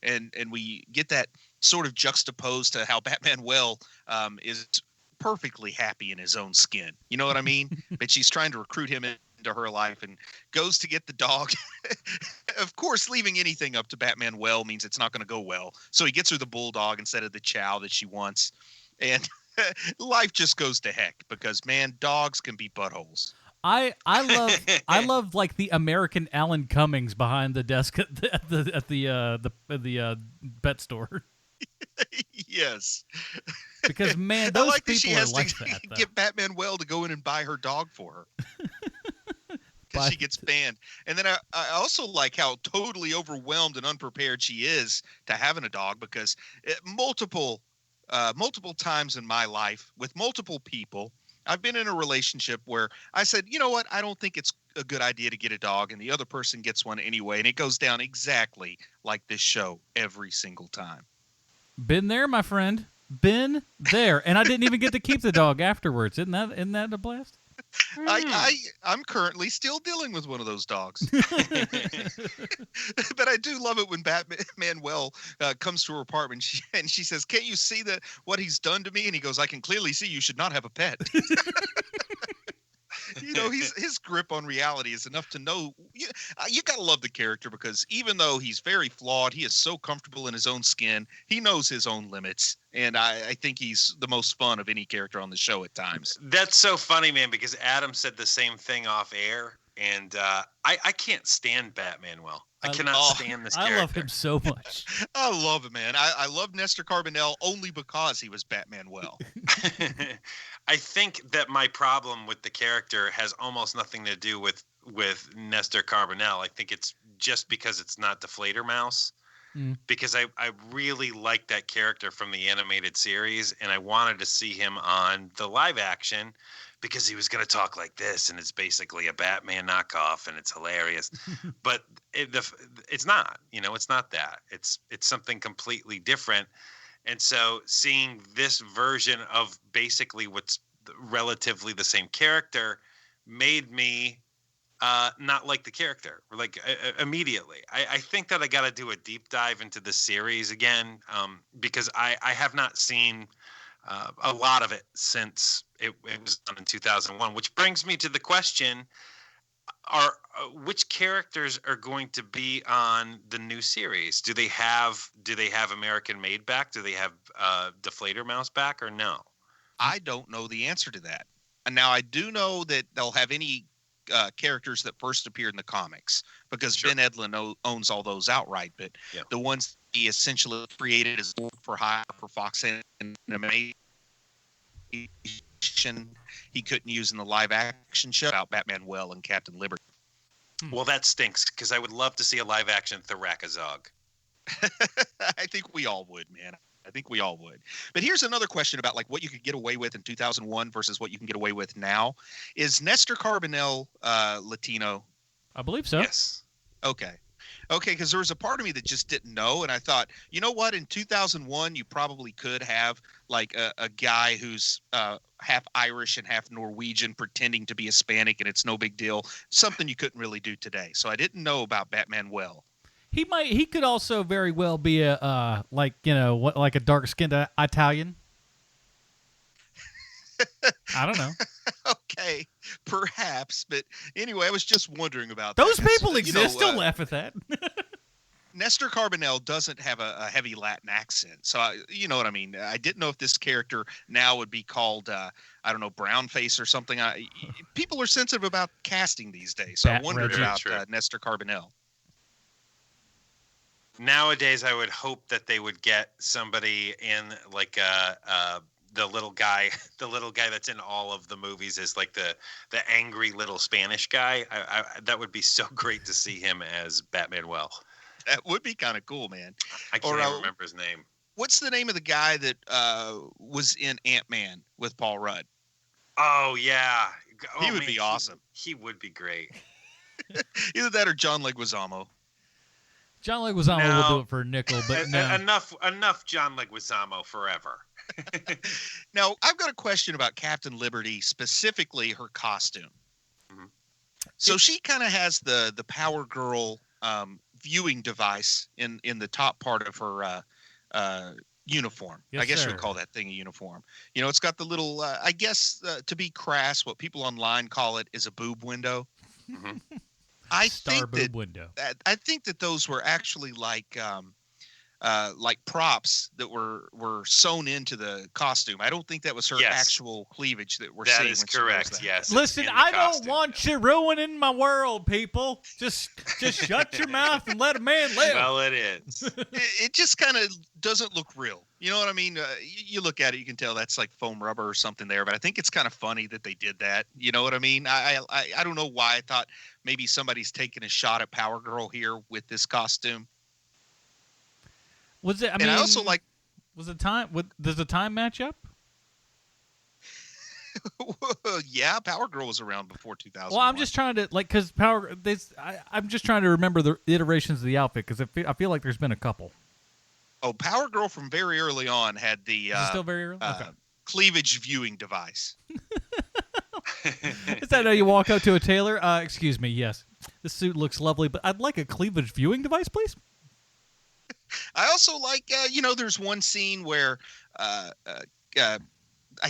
and we get that sort of juxtaposed to how Batmanuel is perfectly happy in his own skin. You know what I mean? But she's trying to recruit him into her life and goes to get the dog. Of course, leaving anything up to Batmanuel means it's not going to go well. So he gets her the bulldog instead of the chow that she wants. And life just goes to heck because, man, dogs can be buttholes. I love like the American Alan Cummings behind the desk at the pet store. Yes. Because, man, I those like that people she has are like to that. Though. get Batmanuel to go in and buy her dog for her. Because she gets banned. And then I also like how totally overwhelmed and unprepared she is to having a dog because multiple times in my life with multiple people, I've been in a relationship where I said, you know what, I don't think it's a good idea to get a dog, and the other person gets one anyway, and it goes down exactly like this show every single time. Been there, my friend. Been there. And I didn't even get to keep the dog afterwards. Isn't that a blast? I'm currently still dealing with one of those dogs. But I do love it when Batmanuel comes to her apartment and she says, "Can't you see what he's done to me?" And he goes, "I can clearly see you should not have a pet." You know, his grip on reality is enough to know. You got to love the character because even though he's very flawed, he is so comfortable in his own skin. He knows his own limits. And I think he's the most fun of any character on the show at times. That's so funny, man, because Adam said the same thing off air. And I can't stand Batmanuel. I cannot stand this character. I love him so much. I love him, man. I love Nestor Carbonell only because he was Batmanuel. I think that my problem with the character has almost nothing to do with Nestor Carbonell. I think it's just because it's not Deflator Mouse. Because I really like that character from the animated series, and I wanted to see him on the live action because he was going to talk like this, and it's basically a Batman knockoff, and it's hilarious. But it's not, it's not that. It's something completely different. And so seeing this version of basically what's relatively the same character made me not like the character, like immediately. I think that I got to do a deep dive into the series again because I have not seen a lot of it since it was done in 2001, which brings me to the question, which characters are going to be on the new series? Do they have American Made back? Do they have Deflator Mouse back or no? I don't know the answer to that. And now I do know that they'll have any characters that first appeared in the comics because Ben Edlund owns all those outright, but the ones he essentially created as for hire for Fox Animation he couldn't use in the live action show about Batmanuel and Captain Liberty. Well, that stinks because I would love to see a live action Thrakazog. I think we all would, man. I think we all would. But here's another question about like what you could get away with in 2001 versus what you can get away with now. Is Nestor Carbonell Latino? I believe so. Yes. Okay, because there was a part of me that just didn't know, and I thought, you know what? In 2001, you probably could have like a guy who's half Irish and half Norwegian pretending to be Hispanic, and it's no big deal. Something you couldn't really do today. So I didn't know about Batmanuel. He could also very well be a like a dark-skinned Italian. I don't know. Okay, perhaps. But anyway, I was just wondering about Those that, 'cause, people exist. Don't laugh at that. Nestor Carbonell doesn't have a heavy Latin accent. So, you know what I mean? I didn't know if this character now would be called, I don't know, brownface or something. People are sensitive about casting these days. So I wondered about Nestor Carbonell. Nowadays, I would hope that they would get somebody in like the little guy that's in all of the movies is like the angry little Spanish guy. That would be so great to see him as Batmanuel. That would be kind of cool, man. I can't even remember his name. What's the name of the guy that was in Ant-Man with Paul Rudd? Oh, yeah. He would be awesome. He would be great. Either that or John Leguizamo. John Leguizamo will do it for a nickel, but no. Enough John Leguizamo forever. Now, I've got a question about Captain Liberty, specifically her costume. Mm-hmm. So she kind of has the Power Girl viewing device in the top part of her uniform. Yes, I guess sir. you would call that thing a uniform. You know, it's got the little, I guess, to be crass, what people online call it is a boob window. Mm-hmm. I think that those were actually like props that were sewn into the costume. I don't think that was her actual cleavage that we're seeing. That is correct. Yes. Listen, I don't want you ruining my world, people. Just shut your mouth and let a man live. Well, it is. It just kind of doesn't look real. You know what I mean? You look at it, you can tell that's like foam rubber or something there. But I think it's kind of funny that they did that. You know what I mean? I don't know why I thought maybe somebody's taking a shot at Power Girl here with this costume. Was it? I mean, I also like. Was the time? Does the time match up? Yeah, Power Girl was around before 2000. Well, I'm just trying to because I'm just trying to remember the iterations of the outfit because I feel like there's been a couple. Oh, Power Girl from very early on had the Is it still very early? Okay. Cleavage viewing device. Is that how you walk up to a tailor? Excuse me. Yes, this suit looks lovely, but I'd like a cleavage viewing device, please. I also like, there's one scene where, I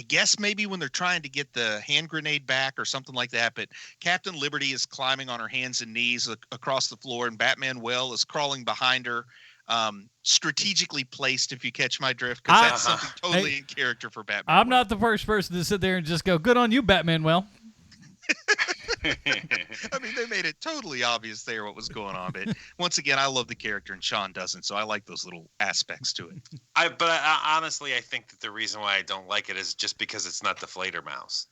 guess maybe when they're trying to get the hand grenade back or something like that, but Captain Liberty is climbing on her hands and knees across the floor, and Batmanuel is crawling behind her, strategically placed, if you catch my drift, because that's something totally in character for Batman. I'm not the first person to sit there and just go, good on you, Batmanuel. I mean, they made it totally obvious there what was going on. But once again, I love the character, and Sean doesn't, so I like those little aspects to it. Honestly, I think that the reason why I don't like it is just because it's not the Fledermaus.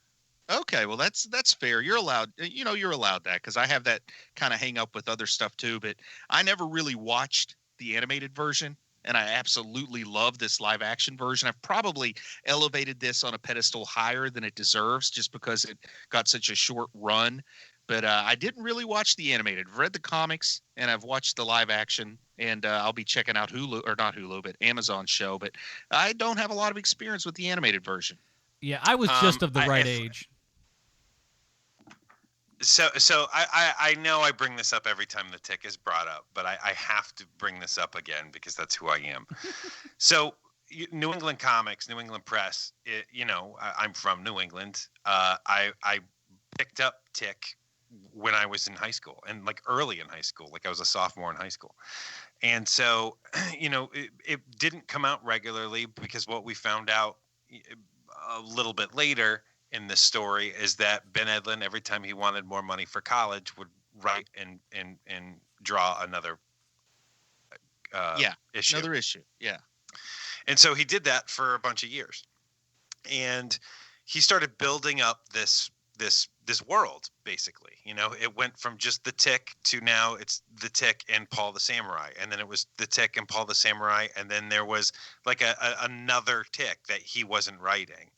Okay, well that's fair. You're allowed. You're allowed that because I have that kind of hang up with other stuff too. But I never really watched the animated version. And I absolutely love this live action version. I've probably elevated this on a pedestal higher than it deserves just because it got such a short run. But I didn't really watch the animated. I've read the comics and I've watched the live action. And I'll be checking out but Amazon show. But I don't have a lot of experience with the animated version. Yeah, I was just of the right age. So I know I bring this up every time the tick is brought up, but I have to bring this up again because that's who I am. So New England comics, New England press, I'm from New England. I picked up Tick when I was in high school and like early in high school, like I was a sophomore in high school. And so, it didn't come out regularly because what we found out a little bit later in this story is that Ben Edlund, every time he wanted more money for college, would write and draw another issue. Another issue. Yeah. And so he did that for a bunch of years. And he started building up this world, basically. It went from just the Tick to now it's the Tick and Paul the Samurai. And then it was the Tick and Paul the Samurai. And then there was like another Tick that he wasn't writing.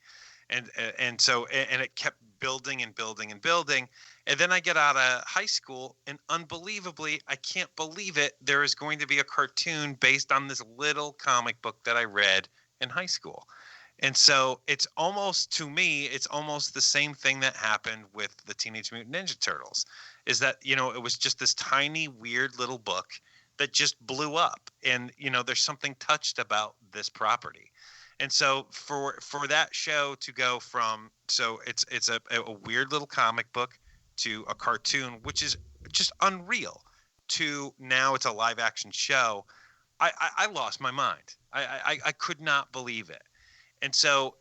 And so it kept building and building and building. And then I get out of high school, and unbelievably, I can't believe it, there is going to be a cartoon based on this little comic book that I read in high school. And so it's almost the same thing that happened with the Teenage Mutant Ninja Turtles, is that, it was just this tiny, weird little book that just blew up. And, there's something touched about this property. And so for that show to go from, so it's a weird little comic book to a cartoon, which is just unreal, to now it's a live action show. I lost my mind. I could not believe it. And so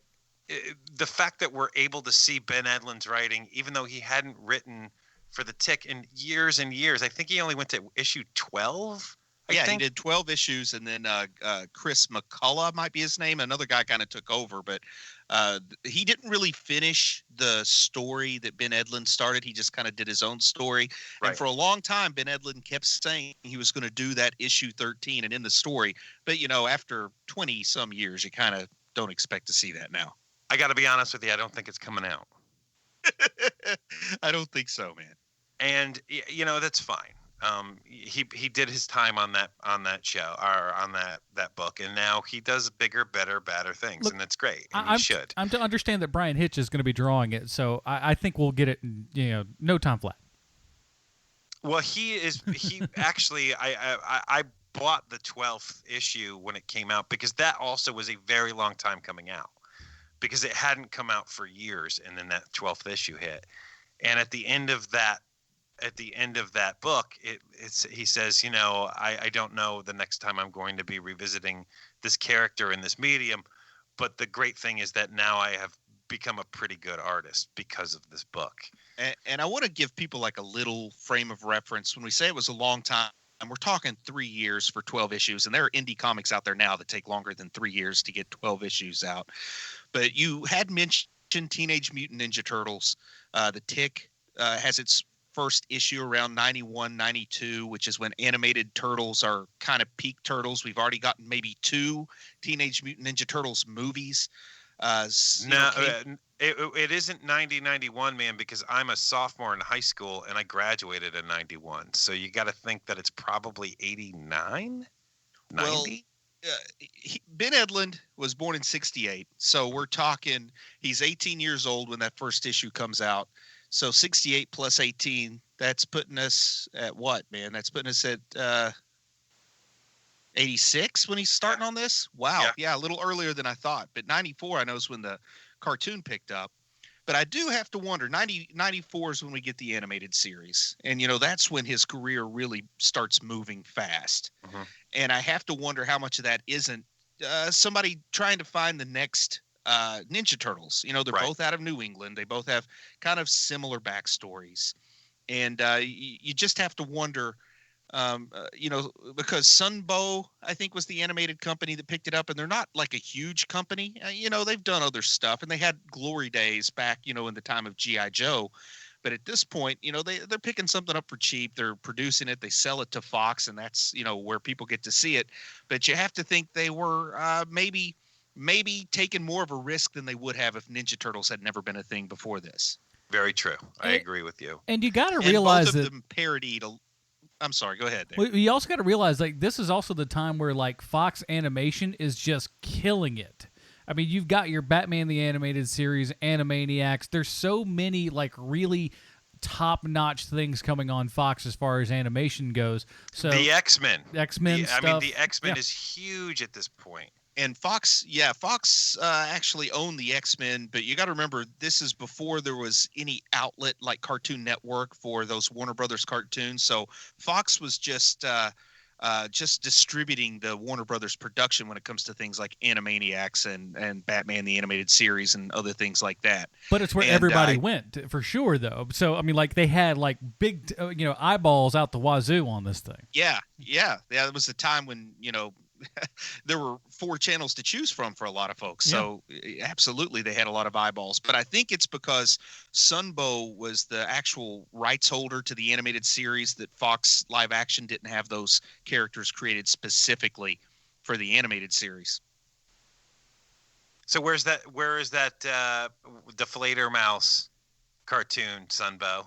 the fact that we're able to see Ben Edlund's writing, even though he hadn't written for the Tick in years and years, I think he only went to issue 12. He did 12 issues, and then Chris McCullough might be his name. Another guy kind of took over, but he didn't really finish the story that Ben Edlund started. He just kind of did his own story. Right. And for a long time, Ben Edlund kept saying he was going to do that issue 13 and in the story. But, after 20-some years, you kind of don't expect to see that now. I got to be honest with you. I don't think it's coming out. I don't think so, man. And, that's fine. He did his time on that show or on that book, and now he does bigger, better, badder things. Look, and it's great. And he should. I'm to understand that Brian Hitch is going to be drawing it, so I think we'll get it in, no time flat. Well, he actually, I bought the 12th issue when it came out, because that also was a very long time coming out, because it hadn't come out for years, and then that 12th issue hit. And at the end of that book, he says, I don't know the next time I'm going to be revisiting this character in this medium, but the great thing is that now I have become a pretty good artist because of this book. And I want to give people like a little frame of reference. When we say it was a long time, we're talking 3 years for 12 issues, and there are indie comics out there now that take longer than 3 years to get 12 issues out. But you had mentioned Teenage Mutant Ninja Turtles. The Tick has its first issue around 91, 92, which is when animated turtles are kind of peak turtles. We've already gotten maybe 2 Teenage Mutant Ninja Turtles movies. It isn't 90, 91, man, because I'm a sophomore in high school and I graduated in 91. So you got to think that it's probably 89, 90. Well, Ben Edlund was born in 68. So we're talking, he's 18 years old when that first issue comes out. So 68 plus 18, that's putting us at what, man? That's putting us at 86 when he's starting on this? Wow. Yeah, a little earlier than I thought. But 94, I know, is when the cartoon picked up. But I do have to wonder, 94 is when we get the animated series. And, that's when his career really starts moving fast. Mm-hmm. And I have to wonder how much of that isn't somebody trying to find the next Ninja Turtles. They're both out of New England. They both have kind of similar backstories. And you just have to wonder, because Sunbow, I think, was the animated company that picked it up, and they're not like a huge company. They've done other stuff, and they had glory days back, in the time of G.I. Joe. But at this point, they're picking something up for cheap. They're producing it. They sell it to Fox, and that's, where people get to see it. But you have to think they were maybe taking more of a risk than they would have if Ninja Turtles had never been a thing before this. Very true. I agree with you. And you got to realize both of that them parodied. I'm sorry. Go ahead. Well, you also got to realize, this is also the time where Fox Animation is just killing it. I mean, you've got your Batman the Animated Series, Animaniacs. There's so many really top-notch things coming on Fox as far as animation goes. So the X-Men. Stuff. The X-Men is huge at this point. And Fox actually owned the X-Men, but you got to remember, this is before there was any outlet like Cartoon Network for those Warner Brothers cartoons. So Fox was just distributing the Warner Brothers production when it comes to things like Animaniacs and Batman the Animated Series and other things like that. But it's where everybody went, for sure, though. So, I mean, they had big, eyeballs out the wazoo on this thing. Yeah. There was a time when, there were 4 channels to choose from for a lot of folks. So absolutely, they had a lot of eyeballs. But I think it's because Sunbow was the actual rights holder to the animated series that Fox Live Action didn't have those characters created specifically for the animated series. So where is that Deflator Mouse cartoon, Sunbow?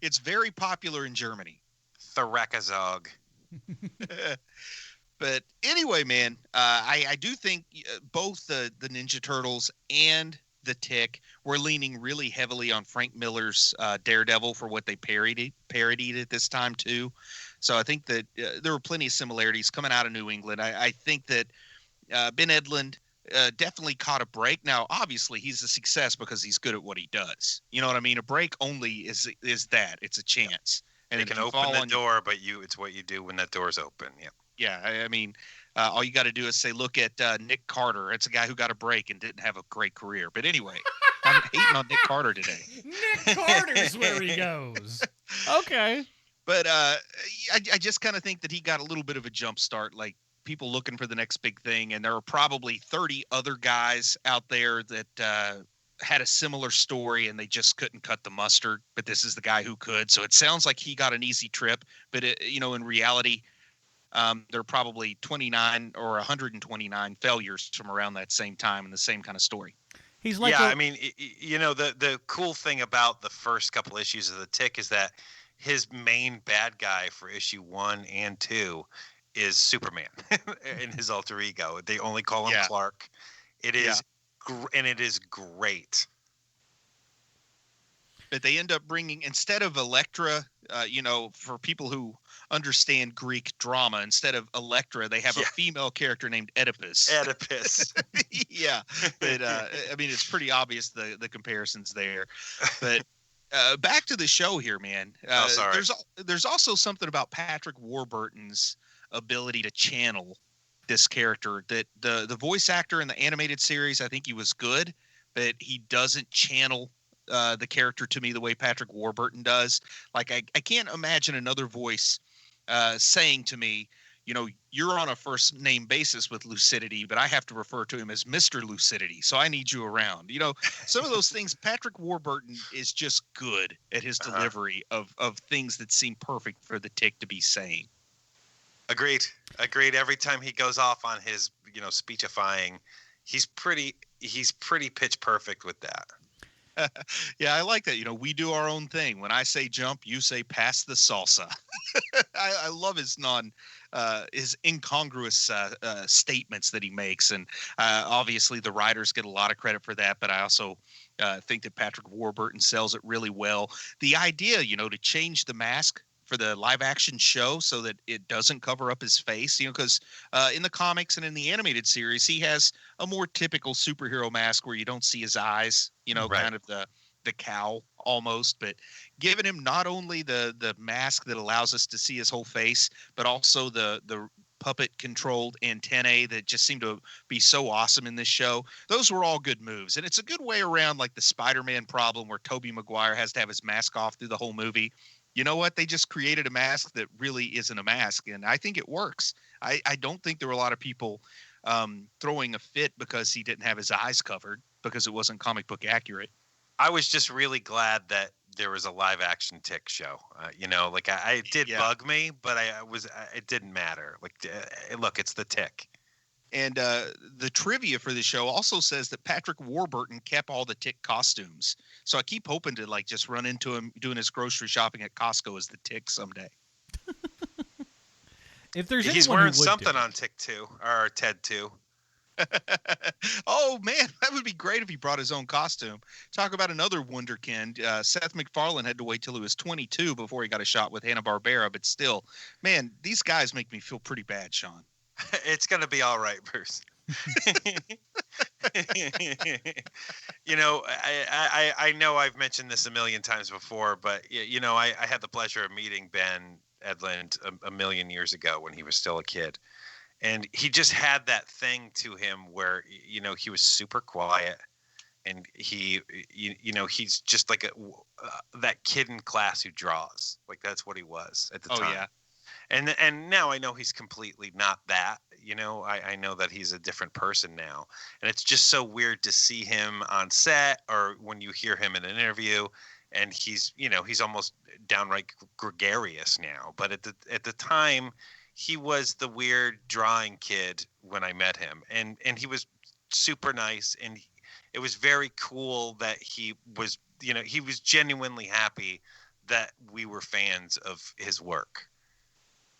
It's very popular in Germany. Therakazog. But anyway, man, I do think both the Ninja Turtles and the Tick were leaning really heavily on Frank Miller's Daredevil for what they parodied at this time too. So I think that there were plenty of similarities coming out of New England. I think that Ben Edlund definitely caught a break. Now, obviously, he's a success because he's good at what he does. You know what I mean? A break only is that. It's a chance. And they can open the door, but it's what you do when that door's open. Yeah. Yeah, I mean, all you got to do is say, look at Nick Carter. It's a guy who got a break and didn't have a great career. But anyway, I'm hating on Nick Carter today. Nick Carter's where he goes. Okay. But I just kind of think that he got a little bit of a jump start, like people looking for the next big thing. And there are probably 30 other guys out there that had a similar story and they just couldn't cut the mustard. But this is the guy who could. So it sounds like he got an easy trip. But, in reality, there are probably 29 or 129 failures from around that same time and the same kind of story. He's like, I mean, the cool thing about the first couple issues of the Tick is that his main bad guy for issue 1 and 2 is Superman in his alter ego. They only call him Clark. It is, and it is great. But they end up bringing, instead of Elektra, for people who understand Greek drama, instead of Elektra, they have a female character named Oedipus. Yeah. But, I mean, it's pretty obvious the comparisons there. But back to the show here, man. Sorry. There's also something about Patrick Warburton's ability to channel this character that the voice actor in the animated series, I think he was good, but he doesn't channel the character to me the way Patrick Warburton does. Like I can't imagine another voice saying to me, you're on a first name basis with Lucidity, but I have to refer to him as Mr. Lucidity. So I need you around. Some of those things, Patrick Warburton is just good at his delivery of things that seem perfect for the Tick to be saying. Agreed. Every time he goes off on his, speechifying, he's pretty pitch perfect with that. Yeah, I like that. We do our own thing. When I say jump, you say pass the salsa. I love his incongruous statements that he makes. And obviously the writers get a lot of credit for that. But I also think that Patrick Warburton sells it really well. The idea, to change the mask for the live action show so that it doesn't cover up his face, because in the comics and in the animated series, he has a more typical superhero mask where you don't see his eyes, kind of the cowl almost, but giving him not only the mask that allows us to see his whole face, but also the puppet controlled antennae that just seem to be so awesome in this show. Those were all good moves. And it's a good way around like the Spider-Man problem where Tobey Maguire has to have his mask off through the whole movie. You know what? They just created a mask that really isn't a mask, and I think it works. I don't think there were a lot of people throwing a fit because he didn't have his eyes covered because it wasn't comic book accurate. I was just really glad that there was a live action Tick show. It did bug me, but it didn't matter. Look, it's the Tick. And the trivia for the show also says that Patrick Warburton kept all the Tick costumes. So I keep hoping to just run into him doing his grocery shopping at Costco as the Tick someday. If there's he's wearing something on Tick 2 or Ted 2. Oh man, that would be great if he brought his own costume. Talk about another wonderkind. Seth MacFarlane had to wait till he was 22 before he got a shot with Hanna-Barbera, but still, man, these guys make me feel pretty bad, Sean. It's going to be all right, Bruce. I know I've mentioned this a million times before, but I had the pleasure of meeting Ben Edlund a million years ago when he was still a kid, and he just had that thing to him where he was super quiet, and he's just like that kid in class who draws. Like that's what he was at the time. Yeah. And now I know he's completely not that. I know that he's a different person now. And it's just so weird to see him on set or when you hear him in an interview and he's almost downright gregarious now. But at the time, he was the weird drawing kid when I met him. And he was super nice. And it was very cool that he was genuinely happy that we were fans of his work.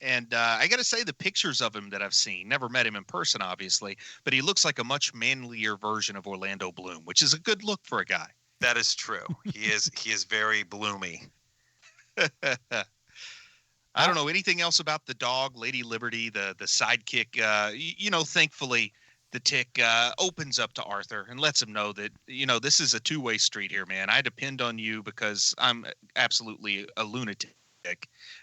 And I got to say, the pictures of him that I've seen, never met him in person, obviously, but he looks like a much manlier version of Orlando Bloom, which is a good look for a guy. That is true. He is very bloomy. I don't know anything else about the dog, Lady Liberty, the sidekick. Thankfully, the Tick opens up to Arthur and lets him know that, this is a two-way street here, man. I depend on you because I'm absolutely a lunatic.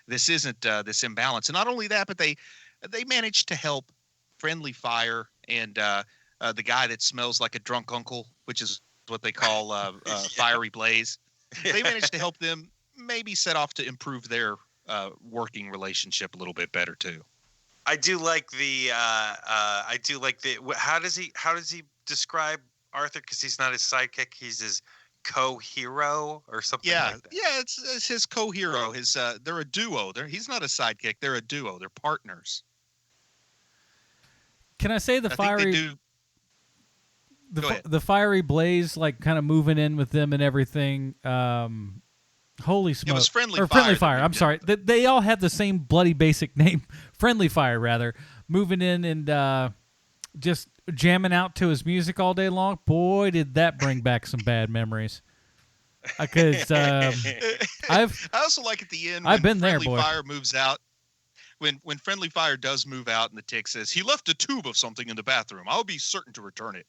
This isn't this imbalance. And not only that, but they managed to help Friendly Fire and the guy that smells like a drunk uncle, which is what they call Fiery Blaze. They managed to help them maybe set off to improve their working relationship a little bit better too. I do like the how does he describe Arthur? Because he's not his sidekick, he's his co-hero or something like that. Yeah, it's his co-hero. They're a duo. He's not a sidekick, they're a duo. They're partners. Can I say the Fiery Blaze, like kind of moving in with them and everything? Holy smoke! It was Friendly Fire. I'm sorry. They all have the same bloody basic name. Friendly Fire, rather. Moving in and just jamming out to his music all day long. Boy, did that bring back some bad memories. Because I also like at the end. I've been Friendly there, boy. Fire moves out. When Friendly Fire does move out, and the Tick says he left a tube of something in the bathroom, I'll be certain to return it.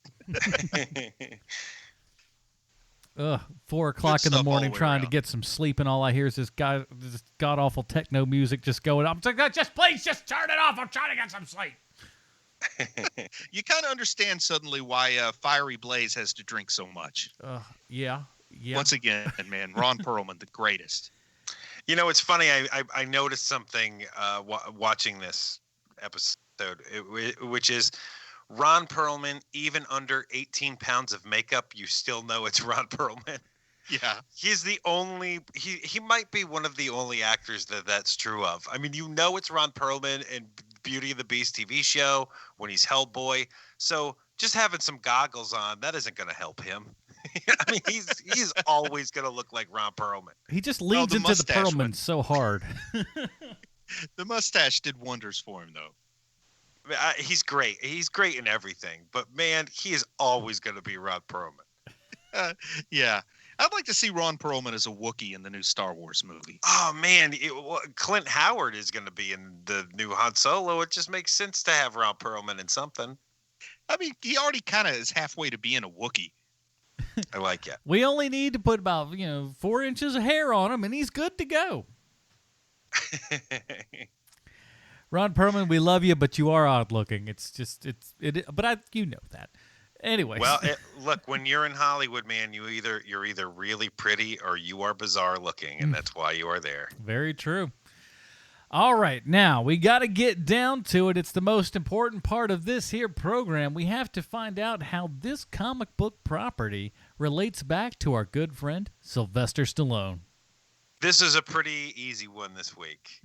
4 o'clock in the morning trying to get some sleep, and all I hear is this god awful techno music just going. I'm like, please just turn it off. I'm trying to get some sleep. You kind of understand suddenly why Fiery Blaze has to drink so much. Yeah. Once again, man, Ron Perlman, the greatest. It's funny. I noticed something watching this episode, which is Ron Perlman. Even under 18 pounds of makeup, you still know it's Ron Perlman. Yeah, he's the only. He might be one of the only actors that's true of. I mean, it's Ron Perlman in Beauty and the Beast TV show when he's Hellboy. So just having some goggles on, that isn't going to help him. I mean, he's always going to look like Ron Perlman. He just leads into the Perlman so hard. The mustache did wonders for him, though. He's great. He's great in everything. But, man, he is always going to be Ron Perlman. Yeah. I'd like to see Ron Perlman as a Wookiee in the new Star Wars movie. Oh, man. Clint Howard is going to be in the new Han Solo. It just makes sense to have Ron Perlman in something. I mean, he already kind of is halfway to being a Wookiee. I like it. We only need to put about 4 inches of hair on him, and he's good to go. Ron Perlman, we love you, but you are odd looking. But you know that. Anyway. Well, look, when you're in Hollywood, man, you're either really pretty or you are bizarre looking, and that's why you are there. Very true. All right, now we got to get down to it. It's the most important part of this here program. We have to find out how this comic book property relates back to our good friend Sylvester Stallone. This is a pretty easy one this week.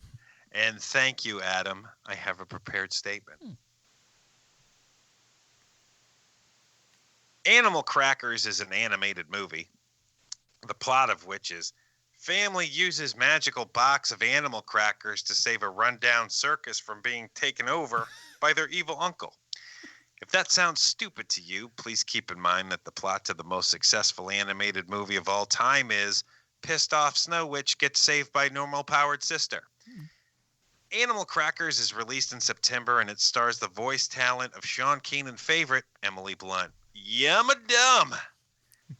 And thank you, Adam. I have a prepared statement. Animal Crackers is an animated movie, the plot of which is family uses magical box of animal crackers to save a rundown circus from being taken over by their evil uncle. If that sounds stupid to you, please keep in mind that the plot to the most successful animated movie of all time is pissed off Snow Witch gets saved by normal-powered sister. Animal Crackers is released in September, and it stars the voice talent of Sean Keenan favorite, Emily Blunt. Yum-a-dum!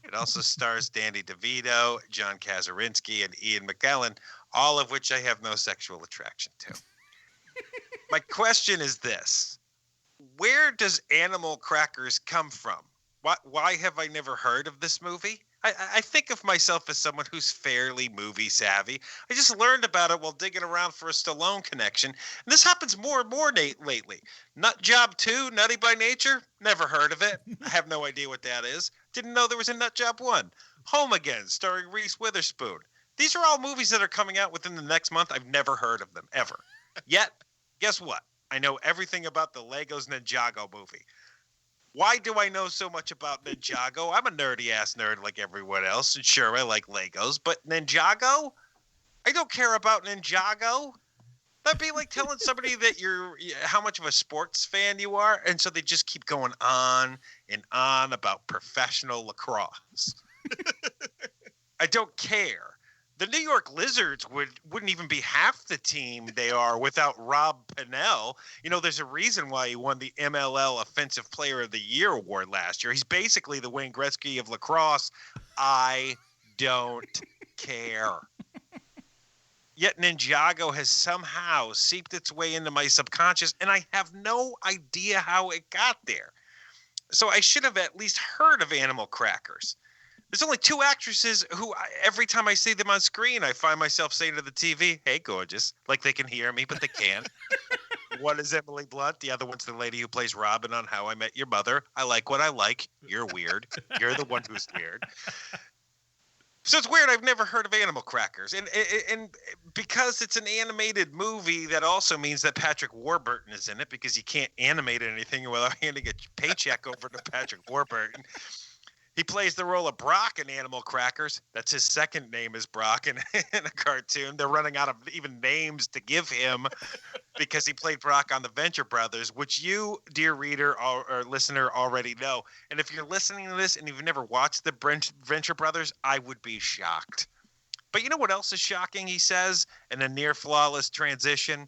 It also stars Danny DeVito, John Kazarinsky, and Ian McKellen, all of which I have no sexual attraction to. My question is this. Where does Animal Crackers come from? Why have I never heard of this movie? I think of myself as someone who's fairly movie savvy. I just learned about it while digging around for a Stallone connection. And this happens more and more lately. Nut Job 2, Nutty by Nature? Never heard of it. I have no idea what that is. Didn't know there was a Nut Job 1. Home Again, starring Reese Witherspoon. These are all movies that are coming out within the next month. I've never heard of them, ever. Yet, guess what? I know everything about the Legos Ninjago movie. Why do I know so much about Ninjago? I'm a nerdy-ass nerd like everyone else, and sure, I like Legos, but Ninjago? I don't care about Ninjago. That'd be like telling somebody that how much of a sports fan you are, and so they just keep going on and on about professional lacrosse. I don't care. The New York Lizards wouldn't even be half the team they are without Rob Pennell. You know, there's a reason why he won the MLL Offensive Player of the Year award last year. He's basically the Wayne Gretzky of lacrosse. I don't care. Yet Ninjago has somehow seeped its way into my subconscious, and I have no idea how it got there. So I should have at least heard of Animal Crackers. There's only two actresses who, every time I see them on screen, I find myself saying to the TV, "Hey, gorgeous," like they can hear me, but they can't. One is Emily Blunt. The other one's the lady who plays Robin on How I Met Your Mother. I like what I like. You're weird. You're the one who's weird. So it's weird. I've never heard of Animal Crackers. And because it's an animated movie, that also means that Patrick Warburton is in it, because you can't animate anything without handing a paycheck over to Patrick Warburton. He plays the role of Brock in Animal Crackers. That's his second name is Brock in a cartoon. They're running out of even names to give him because he played Brock on the Venture Brothers, which you, dear reader or listener, already know. And if you're listening to this and you've never watched the Venture Brothers, I would be shocked. But you know what else is shocking, he says, in a near flawless transition?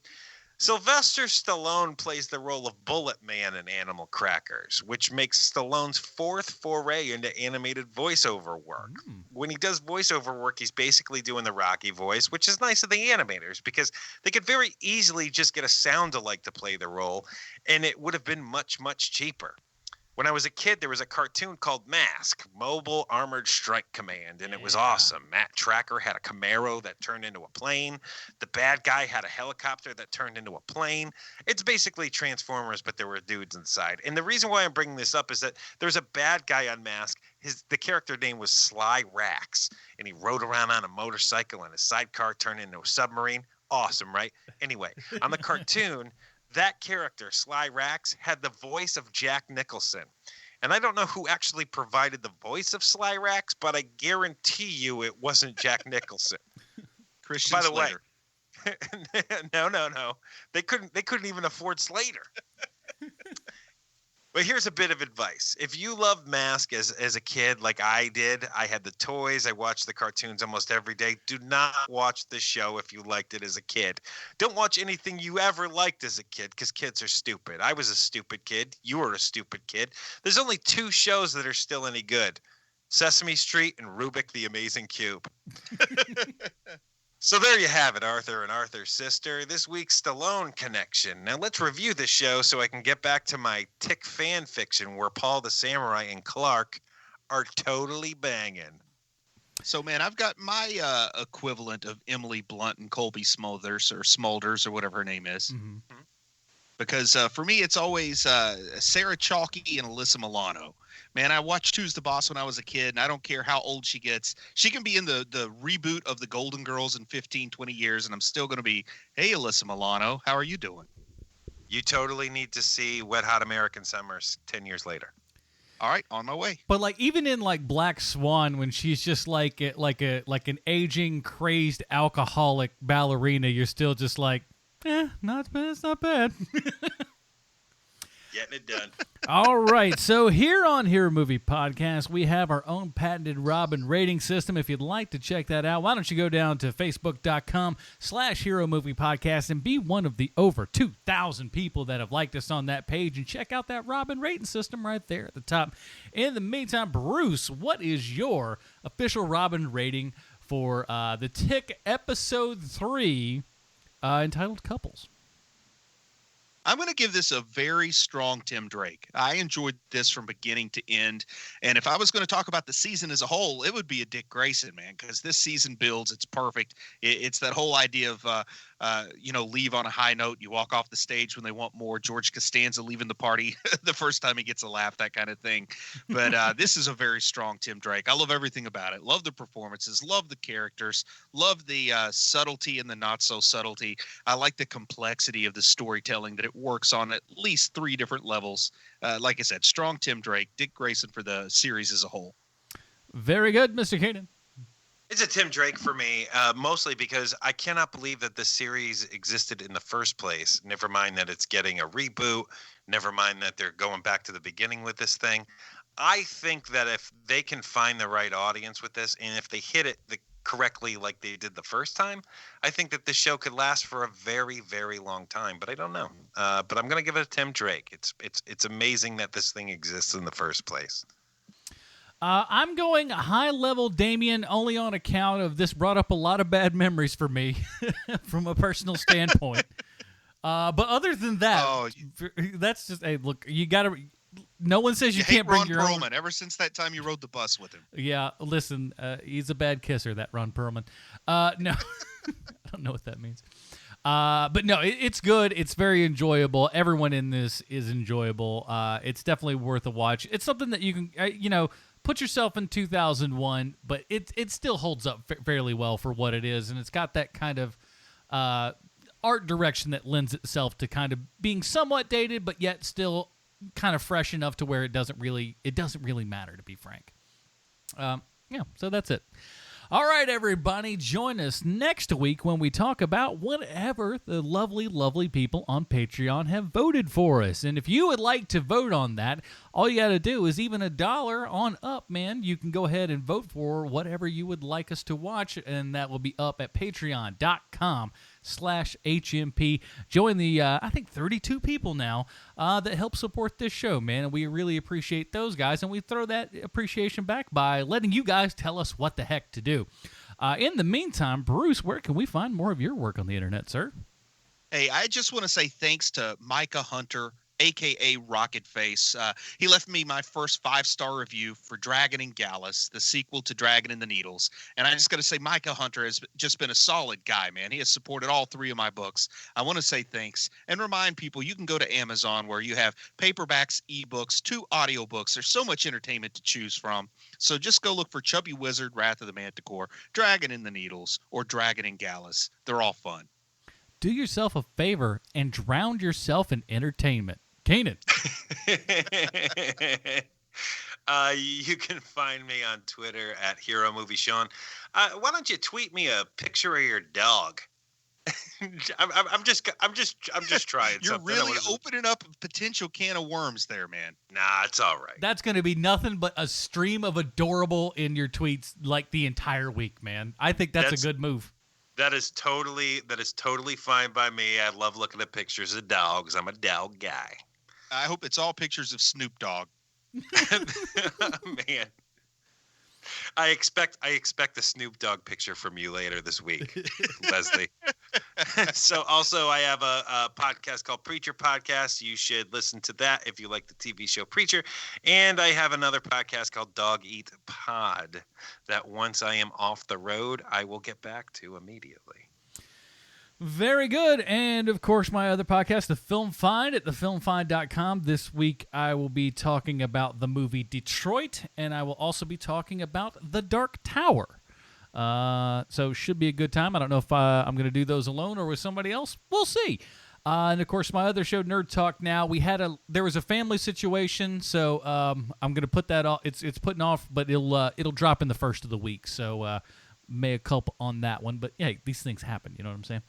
Sylvester Stallone plays the role of Bullet Man in Animal Crackers, which makes Stallone's fourth foray into animated voiceover work. When he does voiceover work, he's basically doing the Rocky voice, which is nice of the animators because they could very easily just get a sound-alike to play the role, and it would have been much, much cheaper. When I was a kid, there was a cartoon called Mask, Mobile Armored Strike Command, and it was awesome. Matt Tracker had a Camaro that turned into a plane. The bad guy had a helicopter that turned into a plane. It's basically Transformers, but there were dudes inside. And the reason why I'm bringing this up is that there's a bad guy on Mask. The character name was Sly Rax, and he rode around on a motorcycle, and his sidecar turned into a submarine. Awesome, right? Anyway, on the cartoon, that character, Sly Rax, had the voice of Jack Nicholson. And I don't know who actually provided the voice of Sly Rax, but I guarantee you it wasn't Jack Nicholson. Christian By the Slater. way, no. They couldn't even afford Slater. But here's a bit of advice. If you loved Mask as a kid like I did, I had the toys, I watched the cartoons almost every day. Do not watch this show if you liked it as a kid. Don't watch anything you ever liked as a kid because kids are stupid. I was a stupid kid. You were a stupid kid. There's only two shows that are still any good. Sesame Street and Rubik the Amazing Cube. So there you have it, Arthur and Arthur's sister. This week's Stallone connection. Now let's review this show so I can get back to my Tick fan fiction where Paul the Samurai and Clark are totally banging. So, man, I've got my equivalent of Emily Blunt and Colby Smulders or whatever her name is. Mm-hmm. Because for me, it's always Sarah Chalky and Alyssa Milano. Man, I watched Who's the Boss when I was a kid, and I don't care how old she gets. She can be in the reboot of the Golden Girls in 15, 20 years, and I'm still going to be, hey, Alyssa Milano, how are you doing? You totally need to see Wet Hot American Summers 10 years later. All right, on my way. But like even in like Black Swan, when she's just like an aging, crazed alcoholic ballerina, you're still just like, it's not bad. Getting it done. All right, so here on Hero Movie Podcast, we have our own patented Robin rating system. If you'd like to check that out, why don't you go down to facebook.com/Hero Movie Podcast and be one of the over 2,000 people that have liked us on that page and check out that Robin rating system right there at the top. In the meantime, Bruce, what is your official Robin rating for the Tick Episode 3 entitled Couples? I'm going to give this a very strong Tim Drake. I enjoyed this from beginning to end. And if I was going to talk about the season as a whole, it would be a Dick Grayson, man, because this season builds. It's perfect. It's that whole idea of, leave on a high note. You walk off the stage when they want more. George Costanza leaving the party the first time he gets a laugh, that kind of thing. But this is a very strong Tim Drake. I love everything about it. Love the performances. Love the characters. Love the subtlety and the not so subtlety. I like the complexity of the storytelling that it works on at least 3 different levels. Like I said, strong Tim Drake, Dick Grayson for the series as a whole. Very good, Mr. Kanan. It's a Tim Drake for me, mostly because I cannot believe that this series existed in the first place. Never mind that it's getting a reboot. Never mind that they're going back to the beginning with this thing. I think that if they can find the right audience with this, and if they hit it the correctly like they did the first time, I think that this show could last for a very, very long time. But I don't know. But I'm going to give it to Tim Drake. It's amazing that this thing exists in the first place. I'm going high level Damien only on account of this brought up a lot of bad memories for me from a personal standpoint. But other than that, that's just, hey, look, you got to, no one says you can't bring your Ron Perlman, own. ever since that time you rode the bus with him. Yeah, listen, he's a bad kisser, that Ron Perlman. No, I don't know what that means. But no, it's good. It's very enjoyable. Everyone in this is enjoyable. It's definitely worth a watch. It's something that you can, put yourself in 2001, but it still holds up fairly well for what it is, and it's got that kind of art direction that lends itself to kind of being somewhat dated, but yet still kind of fresh enough to where it doesn't really matter, to be frank. So that's it. All right, everybody, join us next week when we talk about whatever the lovely, lovely people on Patreon have voted for us. And if you would like to vote on that, all you got to do is even $1 on up, man. You can go ahead and vote for whatever you would like us to watch, and that will be up at patreon.com/HMP. Join the, I think, 32 people now that help support this show, man, and we really appreciate those guys, and we throw that appreciation back by letting you guys tell us what the heck to do. In the meantime, Bruce, where can we find more of your work on the internet, sir? Hey, I just want to say thanks to Micah Hunter, a.k.a. RocketFace. He left me my first 5-star review for Dragon and Gallus, the sequel to Dragon and the Needles. And I just got to say, Micah Hunter has just been a solid guy, man. He has supported all 3 of my books. I want to say thanks and remind people you can go to Amazon where you have paperbacks, ebooks, 2 audiobooks. There's so much entertainment to choose from. So just go look for Chubby Wizard, Wrath of the Manticore, Dragon and the Needles, or Dragon and Gallus. They're all fun. Do yourself a favor and drown yourself in entertainment. Kanan. You can find me on Twitter at Hero Movie Sean. Why don't you tweet me a picture of your dog? I'm just trying. You're something. really opening up a potential can of worms there, man. Nah, it's all right. That's going to be nothing but a stream of adorable in your tweets like the entire week, man. I think that's a good move. That is totally fine by me. I love looking at pictures of dogs. I'm a dog guy. I hope it's all pictures of Snoop Dogg. Man. I expect a Snoop Dogg picture from you later this week, Leslie. So also I have a podcast called Preacher Podcast. You should listen to that if you like the TV show Preacher. And I have another podcast called Dog Eat Pod that once I am off the road, I will get back to immediately. Very good. And, of course, my other podcast, The Film Find, at thefilmfind.com. This week I will be talking about the movie Detroit, and I will also be talking about The Dark Tower. So should be a good time. I don't know if I'm going to do those alone or with somebody else. We'll see. And, of course, my other show, Nerd Talk Now, there was a family situation, so I'm going to put that off. It's putting off, but it'll drop in the first of the week, so mea culpa on that one. But, hey, these things happen, you know what I'm saying?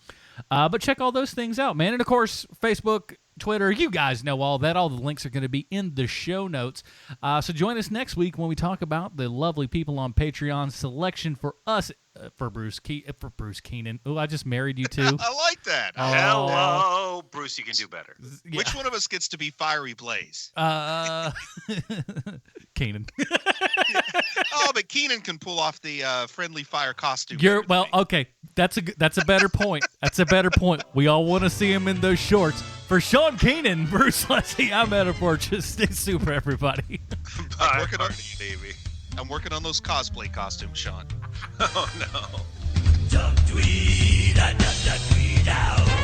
But check all those things out, man. And, of course, Facebook, Twitter, you guys know all that. All the links are going to be in the show notes. So join us next week when we talk about the lovely people on Patreon selection for us, for Bruce Keenan. Oh, I just married you too. I like that. Oh. Hello, Bruce, you can do better. Yeah. Which one of us gets to be Fiery Blaze? Keenan. Oh, but Keenan can pull off the friendly fire costume. Okay. That's a better point. That's a better point. We all want to see him in those shorts. For Sean Keenan, Bruce Leslie, I'm Metaphor. Just stay super, everybody. Bye, baby. I'm working on those cosplay costumes, Sean. Oh, no. Duck tweet, duck tweet out.